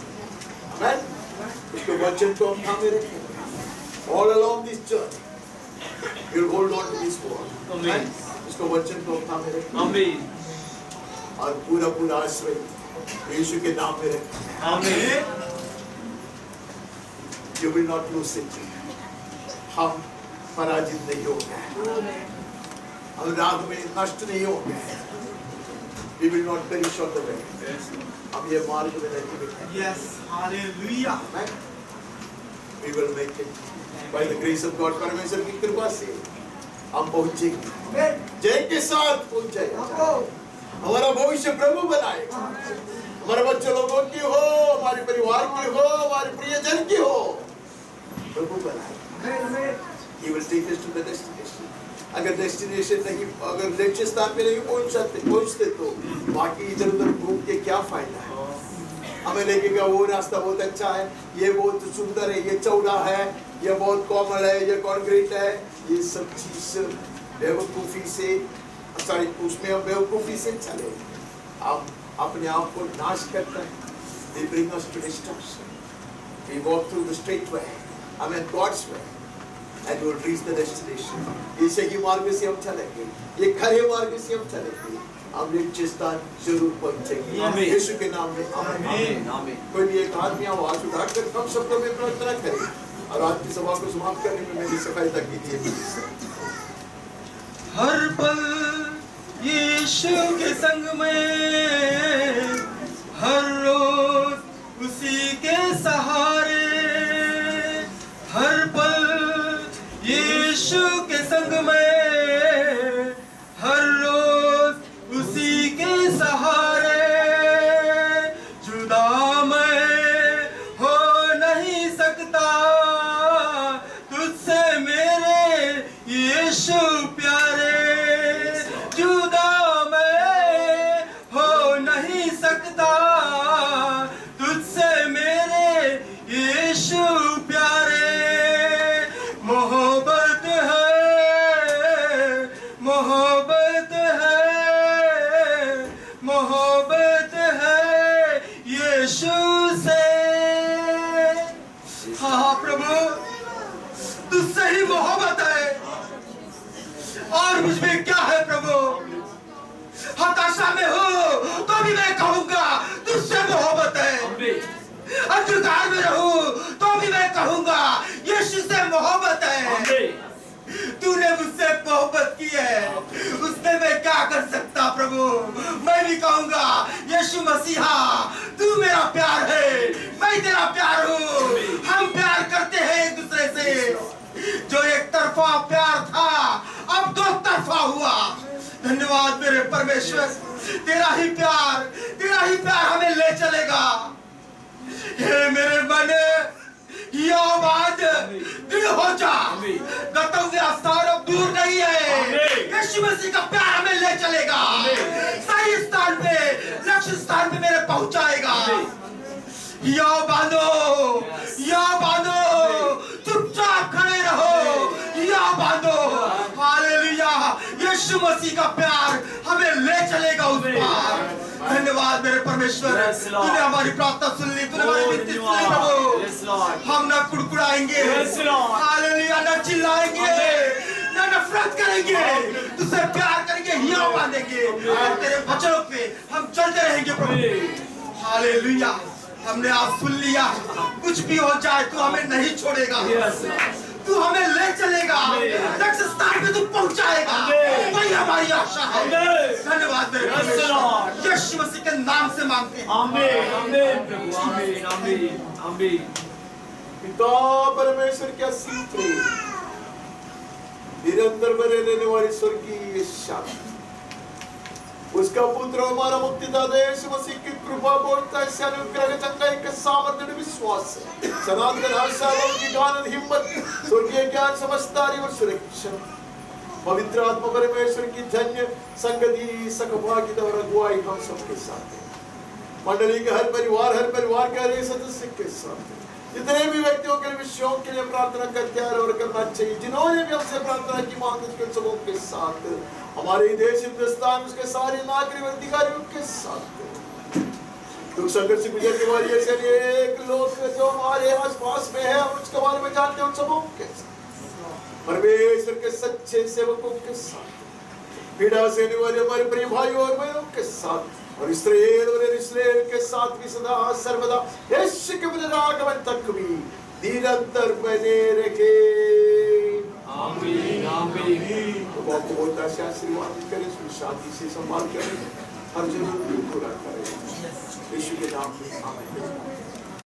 Amen. उसके वचन को हम थामे रखें। All along this journey, you'll hold on to His word. Amen. उसके वचन को हम थामे रखें। Amen. और पूरा आश्रय यीशु के नाम में रखें। Amen. You will not lose it. हम पराजित नहीं होंगे, हम रात में नष्ट नहीं होंगे। We will not perish on the way. हम ये मार्ग में नहीं मिलेंगे। Yes, hallelujah. We will make it by the grace of God. परमेश्वर की कृपा से हम पहुँचेंगे, जय के साथ पहुँचेंगे। हमारा भविष्य प्रभु बनाएगा। हमारे बच्चे लोगों की हो, हमारे परिवार की हो, हमारे प्रियजन की हो, प्रभु बनाएगा। He will take us to the destination. अगर डेस्टिनेशन नहीं, अगर लक्ष्य स्थान पे नहीं पहुंचते तो बाकी इधर उधर घूम के क्या फायदा है? हमें लगेगा वो रास्ता बहुत अच्छा है, ये बहुत सुंदर है, ये चौड़ा है, ये बहुत कोमल है, ये कॉन्क्रीट है। ये सब चीज बेवकूफी से, सॉरी उसमें हम बेवकूफी से चले, हम अपने आप को नाश करते हैं। They bring us to destruction. We walk through the straight way, I mean God's way, and we will reach the destination. ये सही मार्ग से हम चलेंगे, ये खरे मार्ग से हम चलेंगे, हम लक्ष्य स्थान जरूर पहुंचेंगे। यीशु के नाम में आमीन। आमीन। कोई भी एक आदमी आवाज उठाकर कम शब्दों में प्रार्थना करे और आज की सभा को समाप्त करने में मेरी सहायता कीजिए। हर पल यीशु के संग में, हर रोज उसी के सहारे, हर पल यीशु के संग में, हर रोज उसी के सहारे। जुदा मैं हो नहीं सकता तुझसे मेरे यीशु प्यारे, जुदा मैं हो नहीं सकता तुझसे मेरे यीशु प्यारे। मोहब्बत है, मोहब्बत है, मोहब्बत है यीशु से। हाँ प्रभु, तुझसे ही मोहब्बत है और मुझमें क्या है प्रभु? हताशा में हो तो भी मैं कहूँगा तुझसे मोहब्बत है, अंधकार में रहूं तो भी मैं कहूँगा यीशु से मोहब्बत है। तूने मुझसे मोहब्बत की है, उससे मैं क्या कर सकता प्रभु? मैं भी कहूँगा यीशु मसीहा तू मेरा प्यार है, मैं तेरा प्यार हूँ। हम प्यार करते हैं एक दूसरे से। जो एक तरफा प्यार था अब दो तरफा हुआ। धन्यवाद मेरे परमेश्वर, तेरा ही प्यार हमें ले चलेगा। हे मेरे मन यो बात दृढ़ हो जा। गंतव्य स्थान अब दूर नहीं है। यीशु मसीह का प्यार हमें ले चलेगा, सही स्थान पे, लक्ष्य स्थान पे मेरे पहुंचाएगा। यो बांधो, चुपचाप खड़े रहो, यो बांधो। हालेलुया, यीशु मसीह का प्यार हमें ले चलेगा उस पार। धन्यवाद मेरे परमेश्वर, तूने हमारी प्रार्थना सुन ली, तूने हमारी विनती सुन ली प्रभु। हम ना कुड़कुड़ाएंगे, हालेलुया, ना चिल्लाएंगे, ना नफरत करेंगे, तुझसे प्यार करेंगे, हिया बांधेंगे और तेरे वचनों पे हम चलते रहेंगे प्रभु। हालेलुया, हमने आज सुन लिया, कुछ भी हो जाए तू हमें नहीं छोड़ेगा, तू हमें ले चलेगा, लक्ष्य स्थान पे तू पहुंचाएगा, वही हमारी आशा है। धन्यवाद मेरे परमेश्वर, यीशु मसीह के नाम से मांगते हैं, आमीन, आमीन प्रभु, आमीन, आमीन, आमीन। पिता परमेश्वर क्या सीख निरंतर बने रहने वाली स्वर्गीय शांति, उसका पुत्र हमारा मुक्तिदाता यीशु मसीह की कृपा बोलता है, अनुग्रह चंगाई के सामर्थ्य विश्वास सनातन आशाओं की आनंद हिम्मत स्वर्गीय ज्ञान समझदारी और सुरक्षा पवित्र आत्मा परमेश्वर की धन्य संगति सहभागिता और अगुवाई हम सबके साथ है। मंडली के हर परिवार के हर सदस्य के साथ, जितने भी व्यक्तियों के विषयों के लिए प्रार्थना करते हैं और करना चाहिए, जिन्होंने भी हमसे प्रार्थना की मांग के सबों के साथ, हमारे देश हिंदुस्तान उसके सारे नागरिक अधिकारियों के साथ, दुख संघर्ष से गुजरने वाली ऐसे अनेक लोग जो हमारे आसपास में है, हम उसके बारे में जानते हैं, उन सबों के साथ, परमेश्वर के सच्चे सेवकों के साथ, पीड़ा सहने वाले हमारे प्रिय भाइयों और बहनों के साथ, और इस्राएल के साथ भी सदा सर्वदा यीशु के पुनरागमन तक भी निरंतर बने रखे। आमीन, आमीन। तो आपको बहुत आशीर्वाद करें, शांति से संभाल करें, हर जरूरत पूरा करें, यीशु के नाम में आमीन।